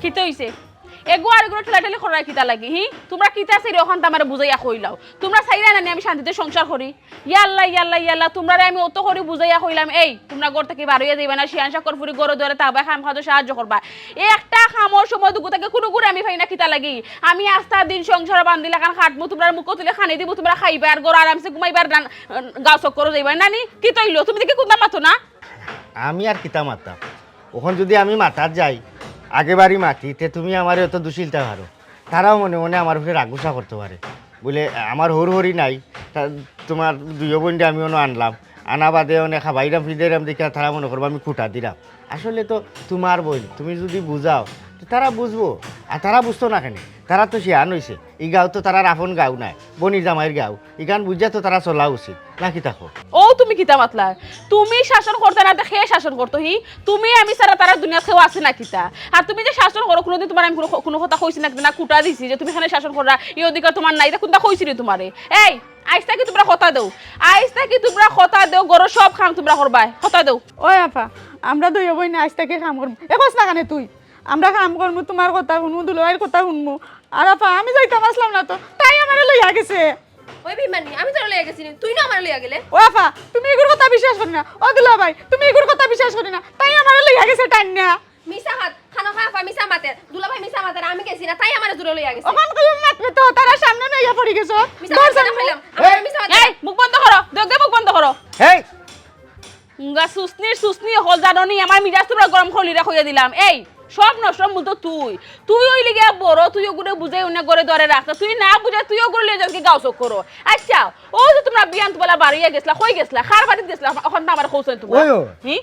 কিতে হইছে এগো আর এগুলো ঠেলাঠেলি করার কিতা লাগি হি তোমরা কিতা চাইরে ওখান আমারে বুঝাইয়া কইলাও তোমরা চাইরা না আমি শান্তিতে সংসার করি ইয়াল্লা ইয়াল্লা ইয়াল্লা তোমরা আমি অত করে বুঝাইয়া কইলাম এই তোমরা ঘর থেকে বার হইয়া যাইবা না শিয়ান শাকর ফুরি গরো ধরে তাবা খাম খাওয়া সাহায্য করবা এই একটা খামর সময় দুগু থেকে কোনো গুড়ে আমি পাই না কিতা লাগি আমি আস্তা দিন সংসার বান্দিলা কান খাটমু তোমরা মুখ তুলে খানি দিব তোমরা খাইবা আর গর আরামসে ঘুমাইবার গাও চক করে যাইবা নানি কি তইলো তুমি দেখি কোনটা মাতো না আমি আর কিতা মাতা ওখান যদি আমি মাতার যাই আগেবারই মাতি তে তুমি আমার অত দুশীলতা পারো তারাও মনে মনে আমার উপরে রাগুসা করতে পারে বলে আমার হরি নাই তোমার দুই বোনটা আমি অন্য আনলাম আনা বাদে অনেক খাবাইরাম ফিদেরাম দেখে তারা মনে করবো আমি খুঁটা দিলাম আসলে তো তোমার বোন তুমি যদি বুঝাও তো তারা বুঝবো আর তারা বুঝতো না কেন তারা তো শিয়ান হয়েছে এই গাঁও তো তারা আপন গাঁও নাই বনির জামাইয়ের গাঁও ইগান বুঝা তো তারা চলা উচিত নাকি থাকো ও তুমি কিতা মাতলা তুমি শাসন করতে না দেখে শাসন করতো হি তুমি আমি সারা তারা দুনিয়া খেও আছে না কিতা আর তুমি যে শাসন করো কোনোদিন তোমার আমি কোনো কথা কইছি না না কুটা দিছি যে তুমি এখানে শাসন করা এই অধিকার তোমার নাই এটা কোনটা কইছি রে তোমারে এই আইসটা কি তোমরা কথা দেও আইসটা কি তোমরা কথা দেও গরো সব খাম তোমরা করবাই কথা দেও ওই আপা আমরা দুই বই না আজটাকে কাম করবো একস না কানে তুই আমরা কাম করবো তোমার কথা শুনবো দুলাইয়ের কথা শুনবো আর আপা আমি যাইতাম আসলাম না তো তাই আমার লইয়া গেছে ওই বিমানি আমি তোর লইয়া গেছি তুই না আমার লইয়া গেলে ও আপা তুমি এগুর কথা বিশ্বাস করি না ও দুলা ভাই তুমি এগুর কথা বিশ্বাস করি না তাই আমার লইয়া গেছে টান্না মিসা হাত খানা খাওয়া পা মিসা মাতে দুলা ভাই মিসা মাতে আমি গেছি না তাই আমার দূরে লইয়া গেছে ওখান কই মাতবে তো তারা সামনে নইয়া পড়ি গেছো মিসা মাতে ফেলাম আমি মিসা মাতে এই মুখ বন্ধ করো দগে মুখ বন্ধ করো এই উঙ্গা সুসনি হল জাননি আমার মিজাজ তোমরা গরম খলি রাখইয়া দিলাম এই সব নষ্ট মূল তো তুই ওই লিগে বড় তুই ওগুলো বুঝাই উনি করে ধরে রাখতা তুই না বুঝা তুই ওগুলো লিয়ে যাকে গাও চক করো আচ্ছা ও যে তোমরা বিয়ান্ত বলা বাড়িয়ে গেছলা কই গেছলা খার বাড়ি গেছলা এখন তো আমার খোঁজ তোমরা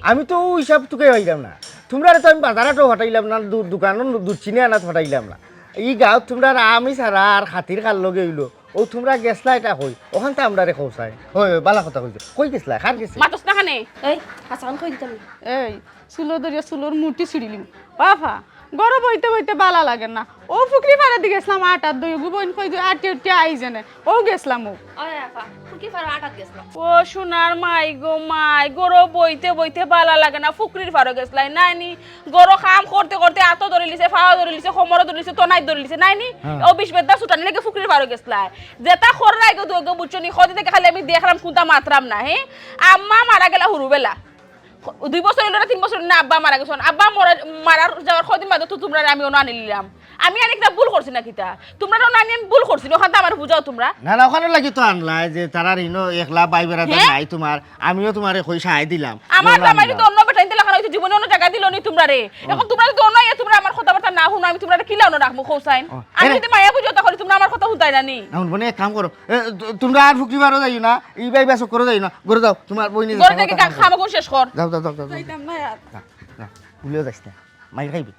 আমি তো ওই হিসাব তোকে হইলাম না তোমরা তো আমি বাজারটো হটাইলাম না দোকানও দুধ চিনি আনাত হটাইলাম না এই গাঁত তোমরা আমি সারা আর খাতির খার লগে হইলো ও তোমরা গেছলা এটা কই ওখান তো আমরা রে খোঁসাই হয় বালা কথা কইছো কই গেছলা খার গেছে মাতস না খানে এই হাসান কই দিতাম এই চুলো ধরিয়া চুলোর মুটি ছিড়িলিম বাফা গরম বইতে বইতে বালা লাগে না ও ফুকরি পাড়া দিয়ে গেছিলাম আটার দই গুবইন কই আটে উঠে আই জানে ও গেছিলাম ও ওই আপা ফুকি ফার আটাত গেছলাম ও সোনার মাই গো মাই গরো বইতে বইতে বালা লাগে না ফুকরির ফারো গেছলাই নাইনি গরো কাম করতে করতে আত ধরে লিছে ফাওয়া ধরে লিছে কোমর ধরে লিছে তনাই ধরে লিছে নাইনি ও বিশ বেদা সুটানি লাগে ফুকরির ফারো গেছলাই যেটা খর রাইগো তো বুঝছনি খদি থেকে খালি আমি দেখলাম কোনটা মাত্রাম না হে আম্মা মারা গেলা হুরুবেলা 2 বছর হলো না 3 বছর না আব্বা মারা গেছেন আব্বা মারার যাওয়ার কদিন বাদে তো তোমরা আমি অন্য আনি নিলাম আমি আরেকটা ভুল করছি না কিতা তোমরা তো নানি আমি ভুল করছি ওখানে আমার বুঝাও তোমরা না না ওখানে লাগি তো আনলাই যে তারা রিনো একলা বাই বেড়াতে নাই তোমার আমিও তোমারে কই সাহায্য দিলাম আমার জামাই তো অন্য বেটাইন দিলা কারণ জীবনে অন্য জায়গা দিলনি তোমরা রে এখন তোমরা তো অন্য তোমরা আমার কথাবার্তা না শুনো আমি তোমরা কি লাউনো রাখবো হোসাইন আমি যদি মায়া বুঝাতে করি তোমরা আমার কথা শুনতাই না নি এখন বনে এক কাম করো তোমরা আর ফুকরি বারো যাইও না এই বাই বাসক করে যাইও না করে দাও তোমার বই নিয়ে ঘরে থেকে খামা কোন শেষ কর যাও যাও যাও যাইতাম না আর না ভুলেও যাইস না মাই খাইবি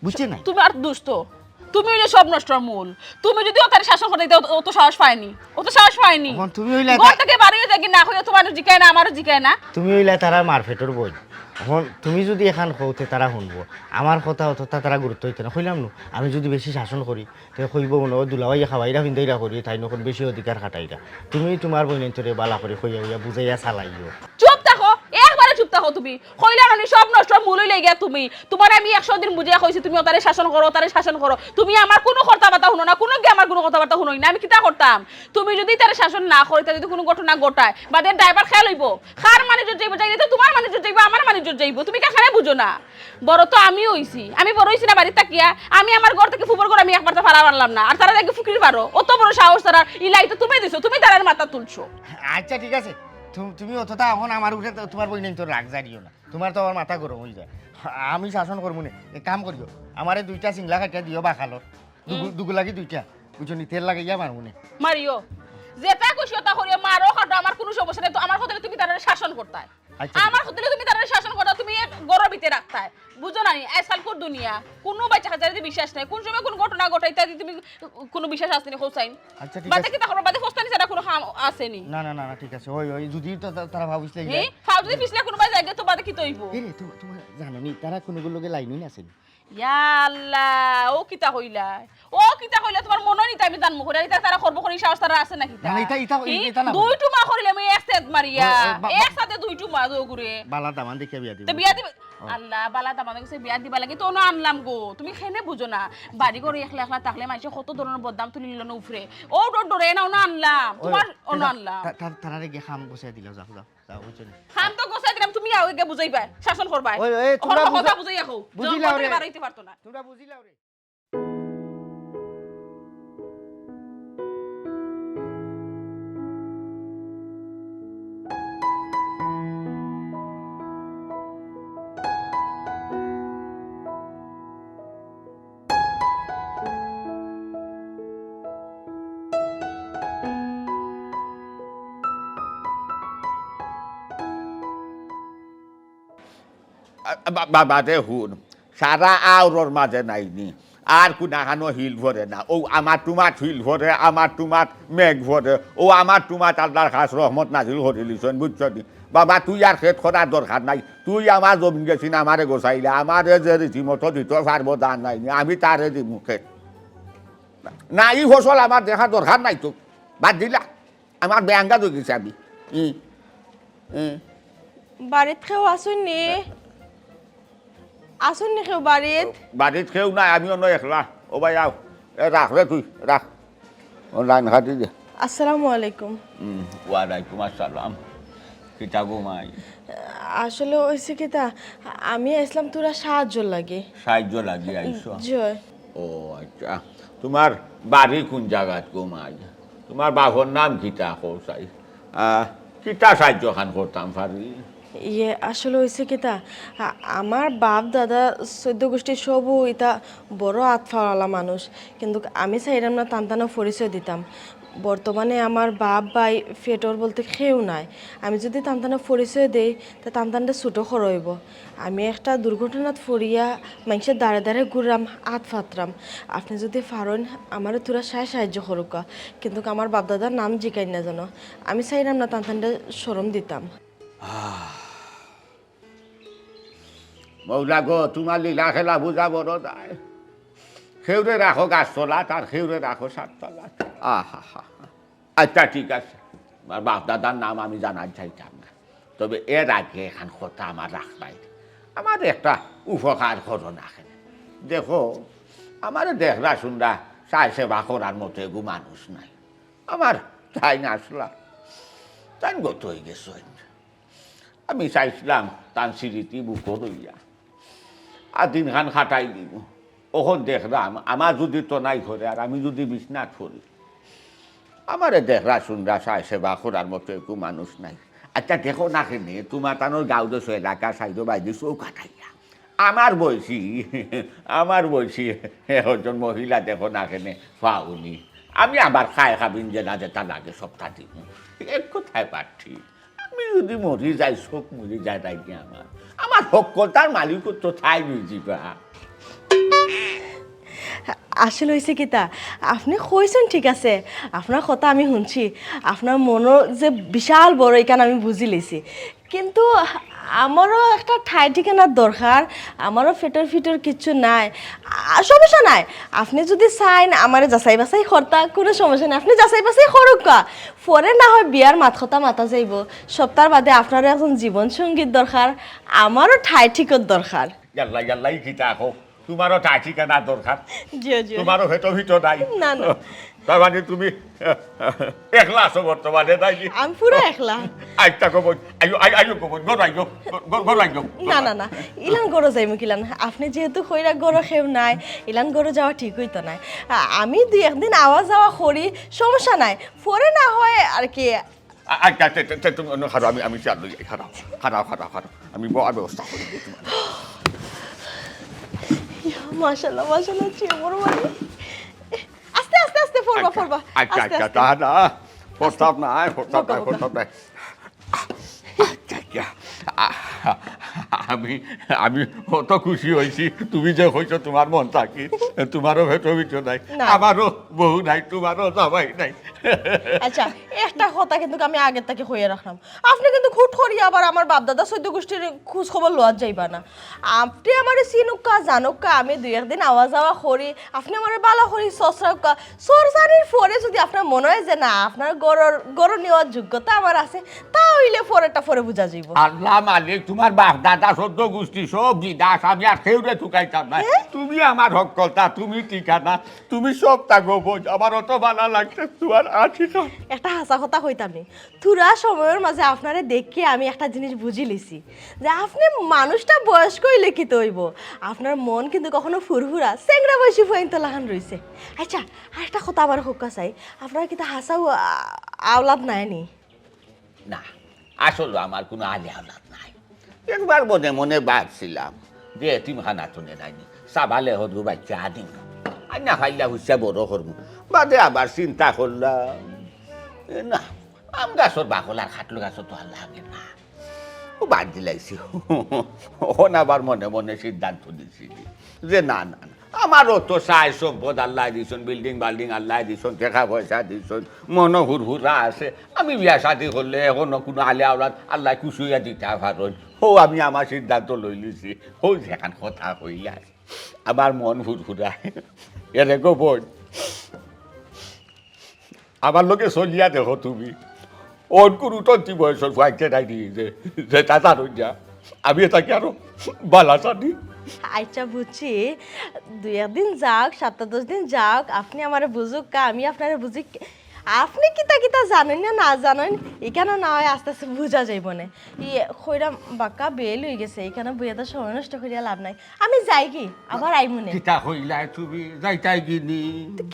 বুঝছে না তুমি আর দুষ্ট তুমি হইলে সব নষ্টর মূল তুমি যদি ওটারে শাসন করতে দিতে ও তো সাহস পায়নি এখন তুমি হইলা ঘর থেকে বাড়িয়ে যাকি না হইয়া তোমার জিকায় না আমারও জিকায় না তুমি হইলা তারা মারফেটর বই এখন তুমি যদি এখান কৌতে তারা শুনবো আমার কথা অতটা তারা গুরুত্ব হইতে না কইলাম না আমি যদি বেশি শাসন করি তাহলে কইব মনে হয় দুলাভাইয়া খাওয়াইরা ভিন্দাইরা করি তাই নখন বেশি অধিকার খাটাইরা তুমি তোমার বইনের তোরে বালা করে কইয়া হইয়া বুঝাইয়া চালাইও চুপ থাকো একবারে চুপ থাকো তুমি কইলা রানি সব নষ্ট মূল হইলে গিয়া তুমি তোমার আমি 100 দিন বুঝিয়া কইছি তুমি ওটারে শাসন করো তুমি আমার কোনো কথাবার্তা শুনো না কোনো কি আমার কোনো কথাবার্তা শুনোই না আমি কিটা করতাম তুমি যদি তারে শাসন না করিতে যদি কোনো ঘটনা ঘটায় বাদে ড্রাইভার খেয়াল হইব খার মানে যাইব যাইতে তোমার মানে যাইব আমার মানে যাইব তুমি কাখানে বুঝো না বড় তো আমি হইছি আমি বড় হইছি না বাড়ি তাকিয়া আমি আমার ঘর থেকে ফুবর করে আমি একবার তো ফাড়া মারলাম না আর তারা দেখে ফুকরির পারো অত বড় সাহস তারা ইলাই তো তুমি দিছো তুমি তারার মাথা তুলছো আচ্ছা ঠিক আছে তুমি অতটা এখন আমার উঠে তোমার বই নেই তোর রাগ জানিও না তোমার তো আমার মাথা গরম হয়ে যায় আমি শাসন করবো না এক কাম করিও আমারে 2টা সিংলা কাটিয়া দিও বাখালো দুগুলাকি 2টা বুঝনি তেল লাগাইয়া মারবো না মারিও যেটা খুশি ওটা করিও মারো খাটো আমার কোনো সমস্যা নেই তো আমার কথা তুমি তারা শাসন করতাই আমার কথা তুমি তারা শাসন করতা তুমি গরর ভিতরে রাখতাই বুঝো না আজকাল কোন দুনিয়া কোনো বাচ্চা কাছে বিশ্বাস নাই কোন সময় কোন ঘটনা ঘটাইতে তুমি কোনো বিশ্বাস আসছে না হোসাইন আচ্ছা ঠিক বাদে আছে কি তাহলে বাদে হোস্তানি ছাড়া কোনো কাম আসেনি না না না ঠিক আছে ওই যদি তারা ভাবিস লাগে ফাউ যদি পিছলে কোনো বাই জায়গা তো বাদে কি তইব এরে তোমার জানো নি তারা কোনগুলোকে লাইনই না আসেনি ইয়া আল্লাহ ও কিতা কইলা তোমার মনে নিতে আমি জানমু করে এটা তারা করব করে সাহস তারা আছে নাকি না, এটা না দুই টুমা করিলে আমি এক সেট মারিয়া ও, একসাথে দুই টুমা দো করে বালা দামান দেখে বিয়া দিব তো বিয়া দিবে আল্লাহ বালা দামানে গেছে বিয়া দিবা লাগে তো না আনলাম গো তুমি খেনে বুঝো না বাড়ি করে একলা একলা থাকলে মানুষ কত ধরনের বদনাম তুলি নিল না উফরে ও ডরে না না আনলাম তোমার অন্য আনলাম তারারে গিয়ে খাম বসাই দিল যাও বুঝছো না খাম তো গোছাই দিলাম তুমি আও গে বুঝাইবা শাসন করবা ওই তোমরা কথা বুঝাইয়া কও বুঝিলাও রে বাড়াইতে পারতো না তোমরা বুঝিলাও রে বাদে শুন সারা আওরর মাঝে নাইনি আর কোনাখানো হিল ভরে না ও আমার তোমার হিল ভরে আমার তোমার মেঘ ভরে ও আমার তোমার আল্লাহর খাস রহমত নাজিল করিলিছেন বুঝছ নি বাবা তুই আর খেত করার দরকার নাই তুই আমার জমিন গেছিন আমারে গোছাইলে আমারে যে রীতিমতো দিতে পারবো দান নাইনি আমি তারে দি মুখে না এই ফসল আমার দেখা দরকার নাই তো বাদ দিলা আমার ব্যাঙ্গা তো গেছে আমি বাড়িত কেউ আসুননি আসুননি কেউ বাড়িত বাড়িত কেউ নাই আমিও নয় একলা ও ভাই আও রাখ রে তুই রাখ অনলাইন খাটি দে আসসালামু আলাইকুম ওয়ালাইকুম আসসালাম কিতা ঘুমাই আসলে হয়েছে কি তা আমি আসলাম তোরা সাহায্য লাগে সাহায্য লাগি আইসো জয় ও আচ্ছা তোমার বাড়ি কোন জায়গাত ঘুমাই তোমার বাবার নাম কিতা কৌসাই কিতা সাহায্য খান করতাম পারি ইয়ে আসলে হয়েছে কি তা আমার বাপ দাদা 14 গোষ্ঠীর সবও এটা বড় আতফাওয়ালা মানুষ কিন্তু আমি চাইলাম না টানটানা পরিচয় দিতাম বর্তমানে আমার বাপ ভাই ফেটর বলতে কেউ নাই আমি যদি টানটানা পরিচয় দেই তা টানটানটা ছোটো খরইব আমি একটা দুর্ঘটনাত ফরিয়া মানুষের দাঁড়ে দাঁড়ে ঘুরলাম আত ফাতরাম আপনি যদি পারেন আমার তোরা সাহায্য করুকা কিন্তু আমার বাপ দাদার নাম জিকাই না জানো আমি চাইলাম না টানটানটা সরম দিতাম মৌলা গো তোমার লীলা খেলা বুঝা বড় যায় খেউরে রাখো গাছতলা তার খেউরে রাখো সাততলা আহা হা আচ্ছা ঠিক আছে আমার বাপ দাদার নাম আমি জানার চাইতাম না তবে এর আগে এখান কথা আমার রাখবাই আমার একটা উপকার করো না দেখো আমার দেখরা শুনরা চাই সেবা করার মতো এগু মানুষ নাই আমার তাই না আসলা তাই গত হয়ে গেছ আমি চাইছিলাম তান স্মৃতি বুকো রইয়া আর দিন খান খাটাই দিব ওখন দেখলাম আমার যদি তো নাই ঘরে আর আমি যদি বিছনাথ করি আমারে দেখরা শুনরা চাই সেবা করার মতো একটু মানুষ নাই আচ্ছা দেখো না কেনে তোমার তানোর গাঁও দেশ এলাকা সাইড বাইরে চৌ কাটাইয়া আমার বয়সী একজন মহিলা দেখো না কেনে পাওনি আমি আবার খায় খাবিন যে না যেটা লাগে সপ্তাহ দিব এক কোথায় পাচ্ছি আমি যদি মরি যাই চোখ মরি যায় তাই কি আমার সকলতার মালিক তো ঠাই নিজিবা আসলে হয়েছে কি তা আপনি কইছেন ঠিক আছে আপনার কথা আমি শুনছি আপনার মনের যে বিশাল বড় এখানে আমি বুঝি লেছি কিন্তু আমারও একটা ঠাই ঠিকানার দরকার আমারও ফিটর কিচ্ছু নাই সমস্যা নাই আপনি যদি চাইন আমার যাচাই বাছাই করতা কোনো সমস্যা নাই আপনি যাচাই বাছাই করুক পরে না হয় বিয়ার মাথা মাতা যাইব সপ্তাহ বাদে আপনারও এখন জীবন সঙ্গীত দরকার আমারও ঠাই ঠিকর দরকার ইয়াল্লাই কিতা হোক তোমারও ঠাই ঠিকানা দরকার জিও জিও তোমারও ভিতর নাই না না তার মানে তুমি একলা আছো বর্তমানে তাই আমি পুরো একলা আইটা কব আইও কব গর আইও না না না ইলান গরো যাইমু কিলান আপনি যেহেতু কইরা গরো খেউ নাই ইলান গরো যাওয়া ঠিক হইতো না আমি দুই একদিন আওয়া যাওয়া করি সমস্যা নাই পরে না হয় আর কি আচ্ছা তুমি খারাপ আমি চাল খারাপ আমি বড় ব্যবস্থা করি মাশাআল্লাহ চিয়ে বড় মানে আস্তে ফরবা আচ্ছা তা না প্রস্তাব নাই আমি আমি অত খুশি হয়েছি তুমি যে হয়েছ তোমার মন থাকি তোমারও ভেটো ভিটো নাই না। আমারও বউ নাই তোমারও জামাই নাই আচ্ছা একটা কথা কিন্তু আমি আগের থেকে হয়ে রাখলাম, আপনি কিন্তু খুট করিয়া আবার আমার বাপ দাদা সৈদ্য গোষ্ঠীর খোঁজ খবর লওয়া যাইবা না। আপনি আমার চিনুকা জানুকা আমি দুই একদিন আওয়া যাওয়া করি, আপনি আমার বালা করি সসরাকা সরসারির পরে যদি আপনার মনে হয় যে না আপনার গড় নেওয়ার যোগ্যতা আমার আছে, তাহলে পরেরটা পরে বোঝা যাইব। আল্লাহ মালিক তোমার বাপ দাদা সদ্য গোষ্ঠী সব বিদাস আমি আর কেউরে চুকাইতাম না তুমি আমার হকলতা তুমি ঠিকানা তুমি সব তাগো বোঝ আমার অত ভালো লাগছে তোমার আছি তো একটা হাসা কথা কইতামনি তুরা সময়ের মাঝে আপনারে দেখে আমি একটা জিনিস বুঝি লিছি যে আপনি মানুষটা বয়স্ক হইলে কি তৈব আপনার মন কিন্তু কখনো ফুরফুরা চেংরা বয়সী ফুয়াইন তো লাগান রইছে। আচ্ছা আর একটা কথা আবার হোকা চাই, আপনার কিন্তু হাসাও আওলাদ নাই নি? না আসলে আমার কোনো আলে আওলাদ নাই, একবার মনে মনে ভাবছিলাম যে এতিমখানা তুলে নাইনি সাবালে হদু বাচ্চা আদিম আর না খাইলা হুসা বড় করবো বাদে আবার চিন্তা করলাম না আম গাছর বাকল আর খাটলো গাছর তো আর লাগে না ও বাদ দিলাইছি ওখন আবার মনে মনে সিদ্ধান্ত দিছি যে না না না আমারও তো চাই সম্পদ আল্লাহ দিছন বিল্ডিং বাল্ডিং আল্লাহ দিছন টাকা পয়সা দিছন মনো হুরহুরা আছে আমি বিয়া শাদি করলে এখনো কোনো আলে আওলাদ আল্লাহ কুচুইয়া দিতে পারেন ও আমি আমার সিদ্ধান্ত লই লিছি ও যেখান কথা হইলা আমার মন হুরহুরায় এরে গো বোন আমার লোকে চলিয়া দেখো তুমি ওর কোনো তন্ত্রী বয়সের ফাইকে নাই যে চাচা রইয়া আমি তাকে আরো বালা চানি আচ্ছা বুঝছি দুই একদিন যাক 7-10 দিন যাক আপনি আমার বুঝুক কা আমি আপনারে বুঝি, আপনি কিতা কিতা জানেন না না জানেন এখানে না হয় আস্তে আস্তে বুঝা যাইব না ইয়ে খৈরাম বাক্কা বেল হয়ে গেছে এখানে বইয়া তো সময় নষ্ট করিয়া লাভ নাই, আমি যাই কি আবার আইমুনে কিতা হইলা তুমি যাইতাই গিনি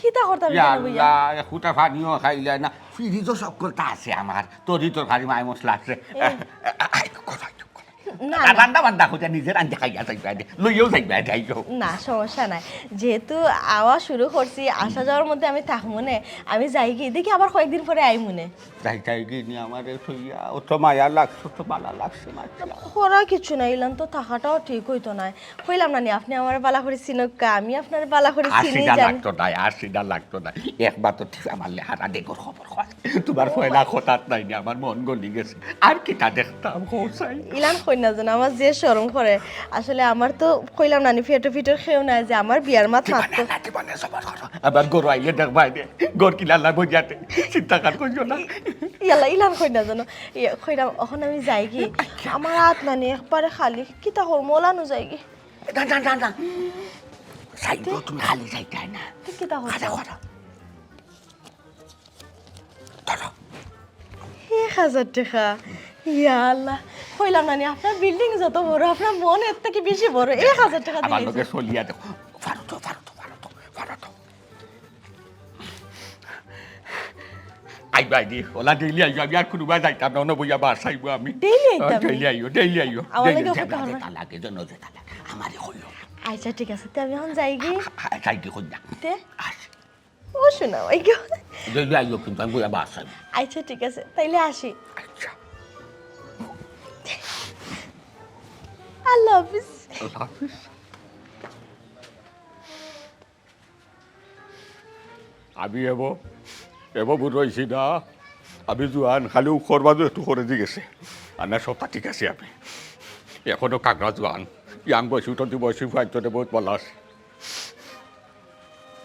কিতা করতাম এখানে বইয়া? একুটা পানিও খাইলা না ফ্রিজও সকলটা আছে আমার তরি তরকারি মাই মশলা আছে না রান্না বান্না হইয়া নিজে রান্না খাইয়া যাইবা লইয়াও যাইবা যাইও না সমস্যা নাই, যেহেতু আওয়া শুরু করছি আসা যাওয়ার মধ্যে আমি থাকমুনে, আমি যাই কি দেখি আবার কয়েকদিন পরে আইমুনে। যাইতাই গিনি আমার হইয়া ও তো মায়া লাগছে তো ভালো লাগছে মাত্র করা কিছু না ইলাম তো থাকাটাও ঠিক হইতো না, হইলাম না নি আপনি আমার বালা করে চিনকা আমি আপনার বালা করে চিনি আশিটা জানি। লাগতো না আশিটা লাগতো না একবার তো ঠিক আমার লেহারা দেখোর খবর হয় তোমার পয়লা হঠাৎ নাই নি আমার মন গলি গেছে আর কিটা দেখতাম হোসাইন ইলাম কই না জানো আমার যে শরম করে আসলে আমার তো কইলাম নানি ফেটো ফিটোর খেও না যে আমার বিয়ার মাত মাত্র আবার গরু আইলে দেখবা গর কিলা লাগবো যাতে চিন্তা কার করিও না ইয়ালা ইলাম কই না জানো কইলাম এখন আমি যাই কি আমার হাত নানি একবারে খালি কিতা হল মোলানো যাই কি না না না না সাইড তুমি খালি যাইতাই না কিতা হল খাড়া খাড়া ধরো 1000 টাকা ইয়া আল্লাহ কইলাম নানি আপনার বিল্ডিং যত বড় আপনার মন এর থেকে বেশি বড় 1000 টাকা আমার দিলে লোকে চলিয়া দেখো ফারতো আইবা দি ওলা ডেইলি আইও আমি আর কোনোবা যাইতাম না অন্য বইয়া বাস আইবো আমি ডেইলি আইতাম ডেইলি আইও আমার লাগে যেটা কথা যেটা লাগে জন্য যেটা লাগে আমারই হইল আচ্ছা ঠিক আছে তে আমি এখন যাই কি যাইতে হই না তে আসি ও শোনা ওই গো ডেইলি আইও কিন্তু আমি বইয়া বাস আইবো আচ্ছা ঠিক আছে তাইলে আসি আচ্ছা আল্লাহ হাফিজ আল্লাহ হাফিজ আমি এব বুঝাইছি না আমি জোয়ান খালি করবা একটু করে দিয়ে গেছে আর না সবটা ঠিক আছে আমি এখনো কাকড়া জোয়ান ইয়াং বয়সী উঠতি বয়সী ফাইতে বহুত বলা আছে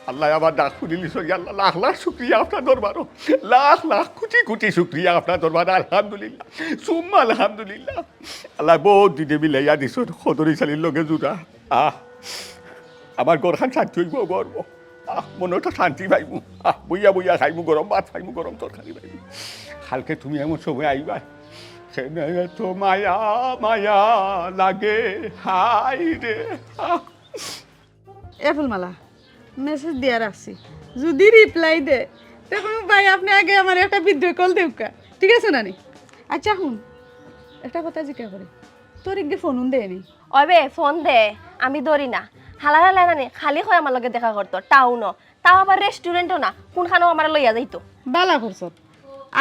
আল্লাহ আমার ডাক শুনিলি আল্লাহ লাখ লাখ শুক্রিয়া আপনার দরবারও লাখ লাখ কোটি কোটি শুক্রিয়া আপনার দরবার আলহামদুলিল্লাহ সুম্মা আলহামদুলিল্লাহ আল্লাহ বহুত দিনে মিলাইয়া দিছ সদরি চালির লগে জোড়া আমার গরখান শান্তি হইব গর্ব মনটা শান্তি পাইবো বইয়া বইয়া খাইমু গরম ভাত খাইমু গরম তরকারি পাইবো কালকে তুমি এমন সময় আইবা সেনে তো মায়া মায়া লাগে হাই রে এ ফুলমালা মেসেজ দিয়া রাখছি যদি রিপ্লাই দে তখন ভাই আপনি আগে আমার একটা ভিডিও কল দেউকা ঠিক আছে নানি? আচ্ছা শুন একটা কথা জিজ্ঞা করে তোর একগে ফোন দেয়নি? ওবে ফোন দে আমি ধরি না হালারা লাইনানি খালি হয় আমার লগে দেখা করতো টাউনও তাও আবার রেস্টুরেন্টও না কোনখানেও আমার লইয়া যাইতো বালা করছ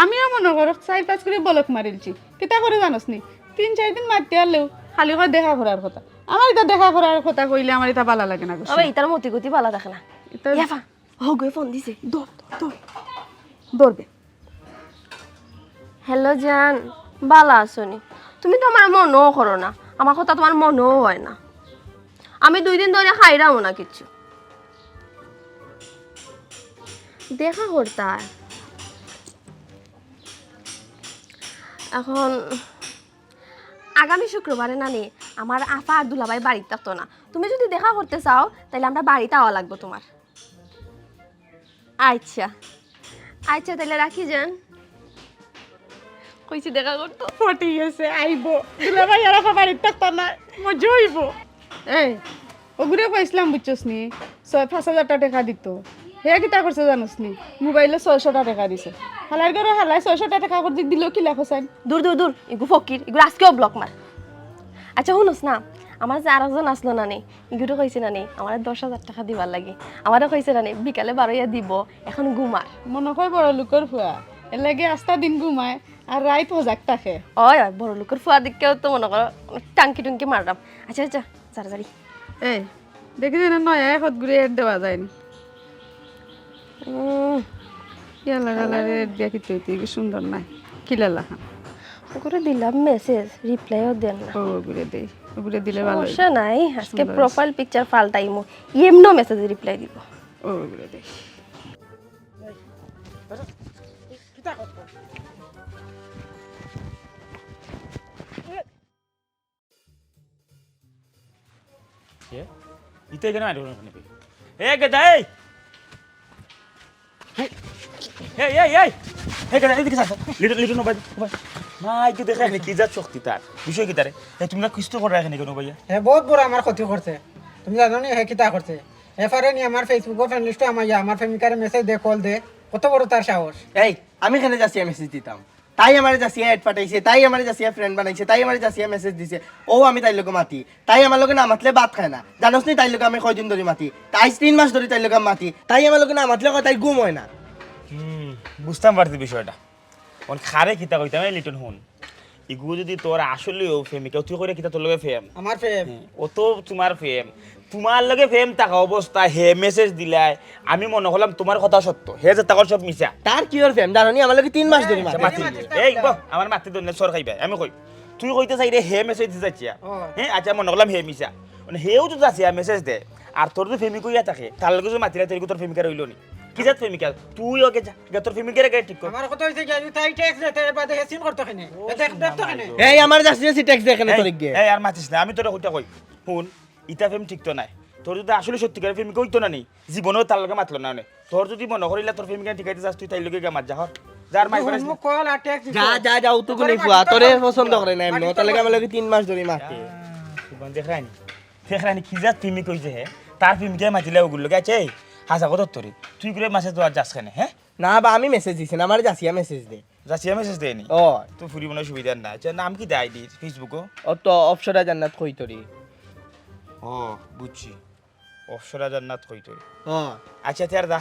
আমিও মনে করো 4-5 করে বলক মারিলছি কিতা করে জানোস নি 3-4 দিন মারতে আরলেও খালি কয় দেখা করার কথা আমার এটা দেখা করার কথা কইলে আমার এটা ভালো লাগে না গো আবার ইতার মতি গতি ভালো দেখে না এটা ইয়াফা হগো ফোন দিছে ধরবে হ্যালো জান বালা আসনি তুমি তো আমার মনও করো না আমার কথা তোমার মনও হয় না আমি 2 দিন ধরে খাইরামও না কিছু দেখা করতা এখন আগামী শুক্রবারে নানি আমার আফা আর দুলাভাই বাড়িতে থাকতো না তুমি যদি দেখা করতে চাও তাহলে আমরা বাড়িতে আওয়া লাগবো তোমার আচ্ছা আচ্ছা তাহলে রাখি যান কইছি দেখা করতো ফটি গেছে আইবো দুলাভাই আর আপা বাড়িতে থাকতো না মজা হইব এই ওগুলো কইছিলাম বুঝছস নি 5,000 টাকা দিত হে কিতা করছে জানোস নি মোবাইলে 600 টাকা দিছে হালার ঘরে হালাই 600 টাকা করে দিল কি লাখ হোসেন দূর দূর দূর এগু ফকির এগুলো আজকেও ব্লক মার আচ্ছা শুনোস না আমার যে আরেকজন আসলো না নেই এগুলো কইছে না নেই আমার 10,000 টাকা দিবার লাগে আমারও কইছে না নেই বিকালে 12 দিব এখন ঘুমার মনে হয় বড় লোকের ফুয়া এর লাগে আস্তা দিন ঘুমায় আর রাইত হজাক থাকে ওই ওই বড় লোকের ফুয়া দিকেও তো মনে করো টাঙ্কি টুঙ্কি মারলাম আচ্ছা আচ্ছা তাড়াতাড়ি এই দেখি যেন নয় এখন ঘুরে এড দেওয়া যায়নি ইয়ালা গালা রেড দিয়া কি তুই সুন্দর নাই কিলালা করে দিলাম মেসেজ রিপ্লাইও দেন না ও ঘুরে দিলে ভালো সমস্যা নাই আজকে প্রোফাইল পিকচার পাল্টাইমু এমনো মেসেজ রিপ্লাই দিব ও ঘুরে দে ইতে কেন আইলো না নেবে এ গেদা এই গেদা এদিকে যা লিটল নো ভাই না কি দেখে এখানে কি যা শক্তি তার বিষয় কি তারে তুমি না কষ্ট করে রাখেনি কেন ভাইয়া হ্যাঁ বহুত বড় আমার ক্ষতি করছে তুমি জানো নি হ্যাঁ কিতা করছে এফারে নি আমার ফেসবুক ফ্রেন্ড লিস্টে আমার প্রেমিকার মেসেজ দে কল দে কত বড় তার সাহস এই আমি এখানে যাচ্ছি মেসেজ দিতাম তাই আমার যাচ্ছি অ্যাড পাঠাইছে তাই আমার যাচ্ছি ফ্রেন্ড বানাইছে তাই আমার যাচ্ছি মেসেজ দিছে ও আমি তাই লোক মাতি তাই আমার লোকে না মাতলে ভাত খায় না জানোস নি তাই লোক আমি কয়দিন ধরে মাতি তাই 3 মাস ধরে তাই লোক মাতি তাই আমার লোকে না মাতলে তাই ঘুম হয় না বুঝতাম পারছি বিষয়টা অন খারে কিতা কইতাম এই লিটন হুন ইগু যদি তোর আসলেও প্রেমিকা তুই কইরা কিতা তোর লগে ফেম আমার ফেম ও তো তোমার ফেম তোমার লগে ফেম থাকা অবস্থা হে মেসেজ দিলাই আমি মনে করলাম তোমার কথা সত্য হে যে তাকর সব মিছা তার কি ওর ফেম জানো নি আমার লোকে 3 মাস ধরে মাতি মাতি এই আমার মাতি দনে সর খাইবা আমি কই তুই কইতে চাই রে হে মেসেজ দিতে চাইছিয়া হ্যাঁ আচ্ছা মনে করলাম হে মিছা মানে হেও তো যাচ্ছিয়া মেসেজ দে আর তোর তো প্রেমিক হইয়া থাকে তার লগে যদি মাতিলা তোর তোর প্রেমিকা রইল নি কি জাত প্রেমিকা তুই ওকে যা তোর প্রেমিকের আগে ঠিক কর আমার কথা হইছে কি আমি তাই টেক্সট দিতে বাদে হেসিন করতে কেনে দেখতে কেনে এই আমার যাচ্ছি টেক্সট দেখেন তোর গিয়ে এই আর মাতিস না আমি তোর কইতা কই শুন ইটা প্রেম ঠিক তো নাই তোর যদি আসলে সত্যিকার প্রেমিক হইতো না নি জীবনেও তার লগে মাতলো না তোর যদি মনে করিলা তোর প্রেমিকা ঠিকাইতে যাস তুই তাই লগে গা মাত যা হর যার মাই করে মুখ কল আর টেক্সট যা তো কোনি ফুয়া তোরে পছন্দ করে না এমন তার লাগে আমার লোকে 3 মাস ধরে মাতি জীবন দেখরানি কি জাত প্রেমিক হইছে হে তার প্রেমিকা মাতিলে ওগুলো লগে আছে হাসা কত তোরে তুই করে মাসে তো আর যাস কেন হ্যাঁ না বা আমি মেসেজ দিছি না আমার যাচ্ছি মেসেজ দে যাচ্ছিয়া মেসেজ দেয়নি ও তুই ফুরি মনে সুবিধা নাই আচ্ছা নাম কি দেয় দি ফেসবুকও ও তো অপসরা জান্নাত কই তোরি ও বুঝছি অপসরা জান্নাত কই তোর ও আচ্ছা তের দা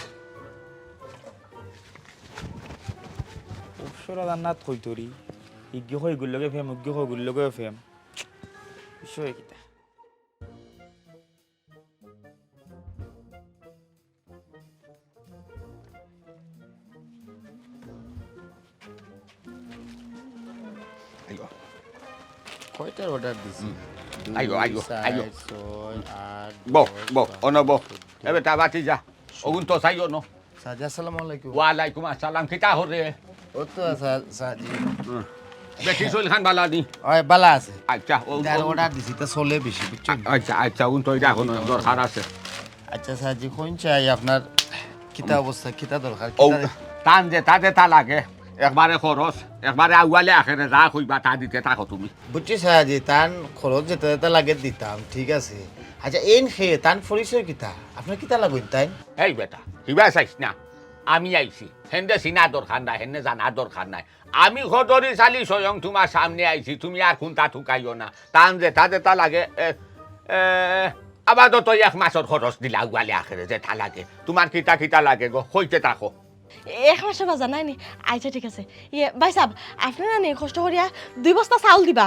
অপসরা জান্নাত কই তোরি ইজ্ঞ হই গুল্লগে ফেম উজ্ঞ হই গুল্লগে ফেম বিষয় কিটা কয়টার অর্ডার দিছি আইগো বো অন বো এবে তা বাতি যা ওগুন তো চাইও ন সাজি আসসালামু আলাইকুম ওয়ালাইকুম আসসালাম কিতা হরে ও তো সাজি বেশি চল খান বালা দি ওই বালা আছে আচ্ছা ও তার অর্ডার দিছি তা চলে বেশি বুঝছেন আচ্ছা উন তো এটা এখন দরকার আছে আচ্ছা সাজি কোন চাই আপনার কিতা অবস্থা কিতা দরকার ও কিতা টান যে তাতে তা লাগে একবারে খরচ একবারে আউয়ালে আখেরে যা কইবা তা দিতে থাকো তুমি বুঝছি সাজি তান খরচ যেতে যেতে লাগে দিতাম ঠিক আছে আচ্ছা এন খেয়ে তান পরিচয় কিতা আপনার কিতা লাগুন তাই এই বেটা হিবা চাইছ না আমি আইছি হেন্দে চিনা দরকার নাই হেন্দে জানা দরকার নাই আমি সদরি চালি স্বয়ং তোমার সামনে আইছি তুমি আর কোনটা ঠুকাইও না টান যে তাতে তা লাগে আবার তো 1 মাসের খরচ দিলা আউয়ালে আখেরে যে তা লাগে তোমার কিতা লাগে গো কইতে থাকো এক মাসে বাজার নাই নি আচ্ছা ঠিক আছে ইয়ে ভাই সাহেব আপনি না নি কষ্ট করিয়া 2 বস্তা চাউল দিবা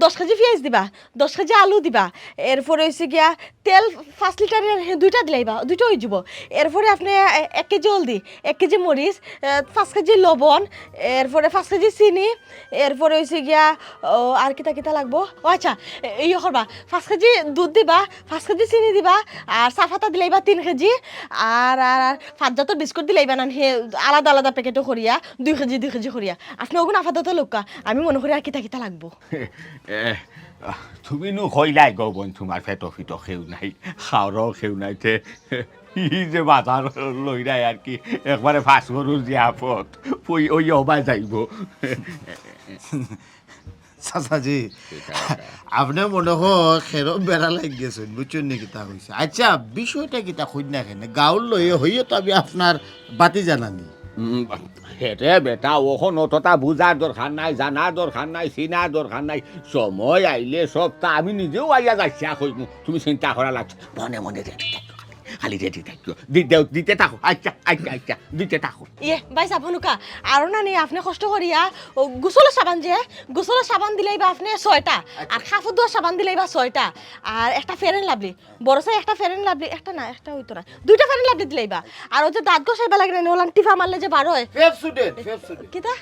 10 কেজি পেঁয়াজ দিবা 10 কেজি আলু দিবা এরপরে হয়েছে গিয়া তেল 5 লিটারের দুইটা দিলাইবা দুইটা হয়ে যাব এরপরে আপনি 1 কেজি হলদি 1 কেজি মরিচ 5 কেজি লবণ এরপরে 5 কেজি চিনি এরপরে হয়েছে গিয়া আর কিতা কিতা লাগবো ও আচ্ছা এই করবা 5 কেজি দুধ দিবা 5 কেজি চিনি দিবা আর চাফাতা দিলাইবা 3 কেজি আর আর 5 জাতর বিস্কুট দিলাইবা না হে আলাদা আলাদা প্যাকেটও করিয়া 2 কেজি করিয়া আপনি ওগুন আপাতত লোকা আমি মনে করি আর কিতা কিতা লাগবো তুমি নো কইলাই গো বোন তোমার পেট ফিট খেউ নাই খাওয়ারও খেউ নাই তে ই যে বাজার লই নাই আর কি একবারে ফাঁস গরু যে আপদ ওই অবাই যাইব চাচাজি আপনি মনে হয় খেরো বেড়া লাগি গেছেন বুঝছেন নি কিতা কইছে আচ্ছা বিষয়টা কিতা খুঁজ না কেন গাঁৱৰ লয়ে হইও তো আমি আপনার বাতি জানানি হেরে বেটা ওখন অতটা বুঝার দরকার নাই জানার দরকার নাই চিনার দরকার নাই সময় আইলে সবটা আমি নিজেও আইয়া যাচ্ছি কইমু তুমি চিন্তা করা লাগছে মনে মনে রেডি থাকো খালি রেডি থাকো দিতে থাকো আচ্ছা দিতে থাকো ইয়ে ভাই সাবনুকা আর না নি আপনি কষ্ট করিয়া গোসলের সাবান দিলাইবা আপনি 6টা আর কাপড় ধোয়ার সাবান দিলাইবা 6টা আর একটা ফেরেন লাভলি বড় সাই একটা ফেরেন লাভলি একটা না একটা হইতো না দুইটা ফেরেন লাভলি দিলাইবা আর ওই যে দাঁত ঘষাইবা লাগে না ওলান টিফা মারলে যে বার হয় ফেফসুডেন্ট কিতা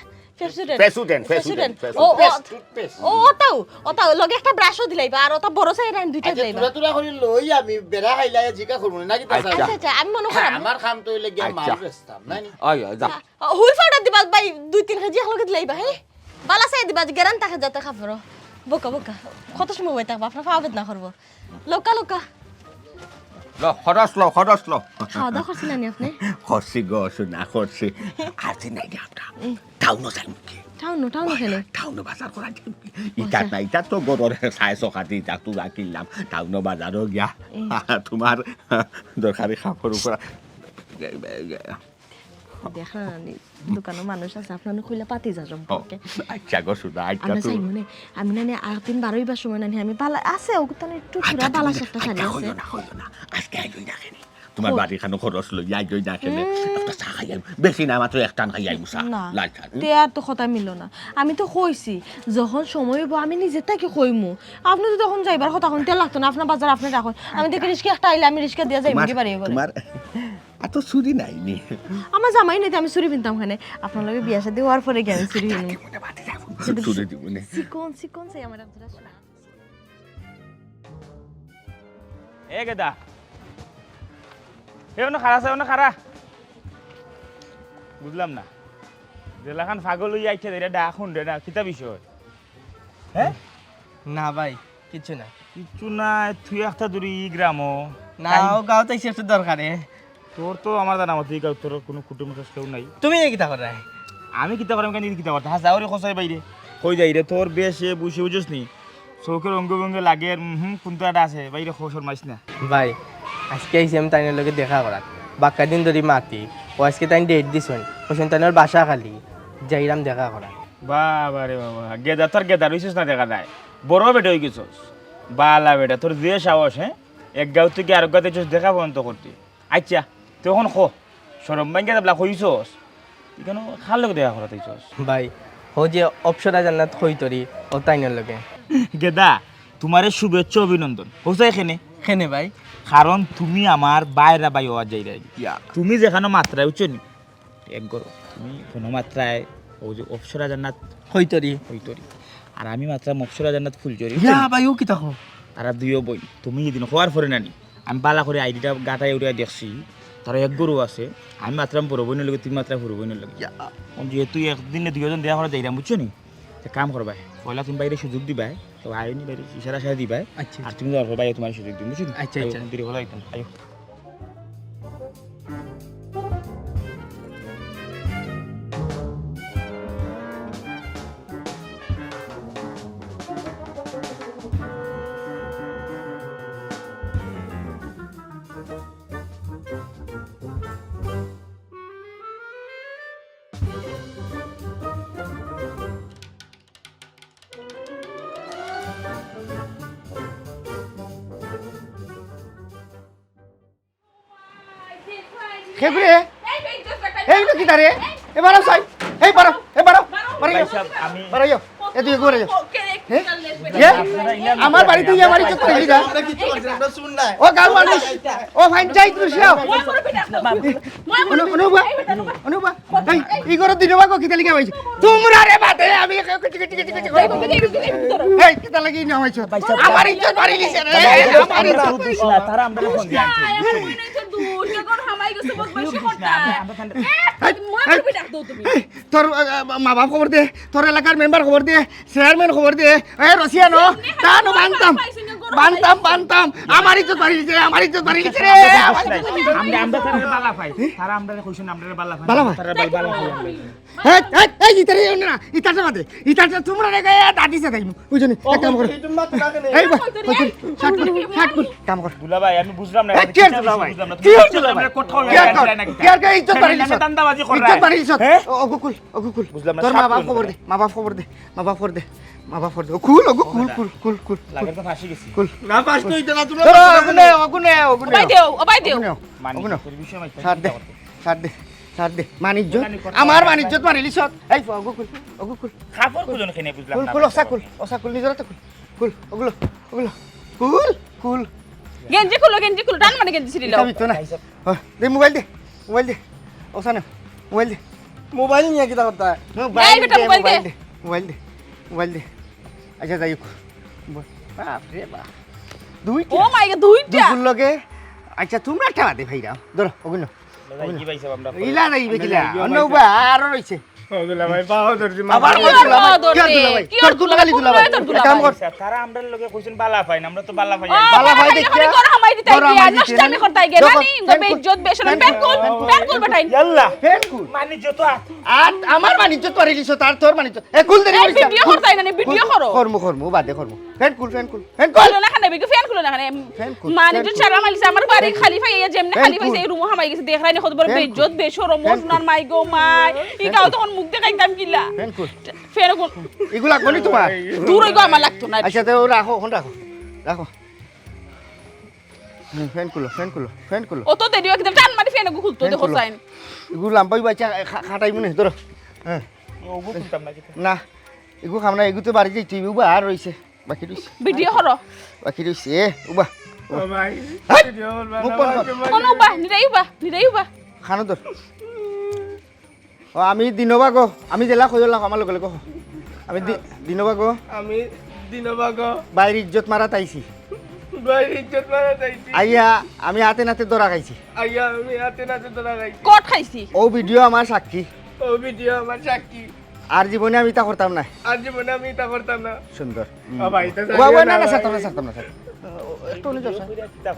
ফেসুডেন্ট ও ওটাও লগে একটা ব্রাশও দিলাইবা আর ওটা বড় সাই রাইন দুইটা দিলাইবা তুরা করি লই আমি বেড়া খাইলাই জিকা করব না কি চাচা আচ্ছা আমি মনে করি আমার কাম তো হইলে গিয়া মাল বেচতাম নাই আয় যা হুই ফাড়া দিবা ভাই 2-3 কেজি লগে দিলাইবা হে বালা সাই দিবা গেরান তাকে যাতে খাবো বোকা কত সময় হইতা আপনার ফাওয়াবেদ না করব লোকা খরচ লো খাওয়া দাওয়া করছিলেন নি আপনি করছি গো শোনা করছি আর নাই আমরা টাউনও যাই মুখে টাউন খেলে টাউনও বাজার করা যাই ইটা তো গরুর চাই চকা দি ইটা তো কিনলাম টাউনও বাজারও গিয়া তোমার দরকারি কাপড় উপর দেখা দোকানের মানুষ আছে আপনার খুলে পাতি যা সম্পর্কে আচ্ছা গো শোনা আচ্ছা তো আমি না আর 3-12 বার সময় না আমি পালা আছে ওগুতানে একটু পুরা পালা একটা শাড়ি আছে না আজকে আইই না কেন তোমার বাড়ি খানো খরচ লই আইই না কেন একটা চা খাই বেশি না মাত্র একটা খাই আইমু চা লাল চা তে আর তো কথা মিললো না আমি তো কইছি যখন সময় হইব আমি নিজে থেকে কইমু আপনি তো তখন যাইবার কথা কোনটা লাগতো না আপনার বাজার আপনি রাখুন আমি দেখি রিস্কা একটা আইলে আমি রিস্কা দিয়া যাইমু কি পারি বলে তোমার এত চুরি নাই নি আমার জামাই নাই আমি চুরি পিনতাম খানে আপনার লগে বিয়া শাদী হওয়ার পরে গেল চুরি হইনি চুরি দিব নে চিকন চাই আমার আপনারা শোনা এ গেদা হে ওনা খারা বুঝলাম না জেলাখান ফাগল হইয়া আইছে এটা ডা খুন রে না কিতা বিষয় হ্যাঁ না ভাই কিছু না কিচ্ছু না তুই একটা দূরি গ্রামও না ও গাঁৱত আইছে একটু দরকারে তোর তো আমার জানা মতো এই তোর কোনো কুটুম কেউ নাই তুমি কিতা করা আমি কিতা করাম কেন কিতা করতে হ্যাঁ যাওয়ারে খসাই বাইরে কই যাই রে তোর বেশে বুঝে বুঝিস নি চৌকের অঙ্গ ভঙ্গে লাগে কোনটা একটা আছে বাইরে খসর মাইস না ভাই আজকে আইসি আমি তাইনের লগে দেখা করাত বাক্কা দিন ধরে মাতি ও আজকে তাই ডেট দিছুন ওসন তাইনের বাসা খালি যাইরাম দেখা করা বাবা রে বাবা গেদা তোর গেদা রইছিস না দেখা যায় বড় বেটা হয়ে গেছিস বালা বেটা তোর যে সাহস হ্যাঁ এক গাঁও থেকে আরেক গাঁতে দেখা পর্যন্ত করতে আচ্ছা তখন সরম ব্যাংকে যাবলা কইছস কেন খার লোক দেখা করা তাইছস ভাই ও যে অপসরা জান্নাত হইতরি ও তাইনের লগে গেদা তোমার শুভেচ্ছা অভিনন্দন হোসা এখানে খেনে ভাই কারণ তুমি আমার বাইরা বাই হওয়া যাই তুমি যেখানে মাত্রায় উচ্চ নি এক করো তুমি কোনো মাত্রায় ও যে অপসরা জান্নাত হইতরি আর আমি মাত্রা অপসরা জান্নাত ফুলচরি ভাই ও কিতা হো তারা দুইও বই তুমি এদিন হওয়ার পরে নানি আমি বালা করে আইডিটা গাটাই উড়িয়া দেখছি তারা এক গরু আছে আমি মাত্রা বড় বইনের লগে তুমি মাত্রা বড় বইনের লগে যেহেতু একদিনে দুইজন দেওয়া করে যাইরাম বুঝছো নি কাম করবা পয়লা তুমি বাইরে সুযোগ দিবাই তো আইনি বাইরে ইশারা সারা দিবাই আর তুমি যাওয়ার পর বাইরে তোমার সুযোগ দিন বুঝছো আচ্ছা দেরি হলো একদম আয়ো খেবরে এই লোক কি তারে এবার সাই এই বারো বারো ভাই সাহেব আমি বারো এ তুই ঘুরে যাও আমার বাড়িতে আমার ইজ্জত করে দিলা আমরা কিছু করছি না, আমরা শুন নাই ও গাল মানুষ ও ফাইন যাই তুই সেও অনুবা অনুবা এই ঘর দিনবা কো কিতা লিখা হইছে তোমরা রে বাতে আমি এই কিতা লাগি না হইছে আমার ইজ্জত মারি লিছে রে আমার ইজ্জত দোষ না তারা আমরা ফোন দিয়ে আনছে তোর মা বাপ খবর দে তোর এলাকার মেম্বার খবর দে চেয়ারম্যান খবর দে এই রসিয়ানো তানো বানতাম বানতাম বানতাম আমার ইজ্জত মারি লিছে রে আমরা আমরা তারা বালা পাই তারা আমরা কইছেন আমরা বালা পাই বালা পাই? তারা বালা পাই এই ইতারে না ইতারটা বাদে ইতারটা তোমরা রে গায়ে দাদিছে তাই বুঝনি এক কাম কর তুমি মাত না কেন এই শাট কর কাম কর দুলা ভাই আমি বুঝলাম না কি আর দুলা ভাই? বুঝলাম না কি আর দুলা ভাই? আমরা কোথাও কি আর ইজ্জত মারি লিছে দান্দাবাজি করে ইজ্জত মারি লিছে হ্যাঁ? অগুকুল বুঝলাম না, তোর সাপ মা বাপ করলো খবর না। দে মা বাপ খবর দে মা বাপ খবর দে মা বাপ খবর দে কুল লাগের তো ফাঁসি গেছি না পাস তো এটা না তোমরা তোর অগুনে ওবাই দেও মানে ওগুলো। তোর বিষয় মাইতে ছাড় দে মানিজ্য আমার মানিজ্য মারি লিছ এই অগুকুল খাফর কুজন খেনে বুঝলাম না কুল অসাকুল নিজের তো কুল ওগুলো কুল গেঞ্জি খুলো টান মানে গেঞ্জি ছিড়িল আমি তো না দে মোবাইল দে ওসানে মোবাইল দে মোবাইল নিয়ে কি কথা এই বেটা, মোবাইল দে। মোবাইল দে আচ্ছা যাই হোক বাপ রে বাপ দুইটা ও মাই গড দুইটা দুকুল লগে আচ্ছা তোমরা একটা বাদে ভাইরা ধরো ওগুলো কি পাইছে আমরা ইলা নাই বেকিলা অন্য বা আরো রইছে দুলা ভাই পাও ধরছি আবার কি কই আর দুলা ভাই? বাদর কি আর রে? দুলা ভাই? কি আর তোর দুলা গালি দুলা ভাই? তোর দুলা এক কাম কর তারা আমরা লগে কইছেন বালা পাই না আমরা তো বালা পাই বালা ভাই দেখিয়া গর হামাই দিতে গর হামাই দিতে নষ্ট আমি না? করতে গে দেখো, নানি ফ্যান গবে খুল। ইজ্জত বেশরম ফ্যান প্যান কুল বেটাই ইয়াল্লা ফ্যান কুল মানে যত আর আমার মানিজ্য মারি লিছ তার তোর মানিজ্য এ কুল দে এই ভিডিও করতাই না ভিডিও করো কর্ম বাদে কর্ম ফ্যান কুল খুলো না খানে বিকে ফ্যান খুলো না খানে ফ্যান খুল, মানে ফ্যান যে খুল। চারা মালিছে আমার বাড়ি খালি ফাই যেমনে ফ্যান খালি খুল। ফাইছে এই রুম হামাই গেছে দেখ রাইনি কত বড় ফ্যান খুল। বেইজ্জত বেশরম ফ্যান মজনার মাই গো মাই ই গাও তখন মুখ দেখাইতাম কিলা ফ্যান কুল ফ্যান কোন এগুলা কোনি তোমার দূর হই গো আমার লাগতো না আচ্ছা তো রাখো ফ্যান কুল ও তো দেরি একদম টান মারি ফ্যান খুলতো ফ্যান দেখো খুলো। সাইন এগুলো লাম্বাই বাচ্চা খাটাই মনে ধরো হ্যাঁ ওগো কুতাম না কিছু না এগু খাম না এগু তো বাড়ি যাই তুই উবা আর রইছে বাকি রইছে ভিডিও করো উবা ও ভাই হাই! ভিডিও বলবা মুখ না বন্ধ কর। অনু বা নিরাই বা খানো ধর ও আমি দিনবা গো আমি জেলা কইলাম আমার লগে লগে আমি দিনবা গো আমি দিনবাগ বাইরে ইজ্জত মারা তাইছি ভাই ইজ্জত মারা যাইছি আইয়া আমি হাতে নাতে দরা খাইছি আইয়া আমি হাতে নাতে ধরা গাইছি কট খাইছি ও ভিডিও আমার সাক্ষী ও ভিডিও আমার সাক্ষী আর জীবনে আমি তা করতাম না আর জীবনে আমি তা করতাম না সুন্দর ও ভাই তো না না ছাড়তাম না একটু উনি যাও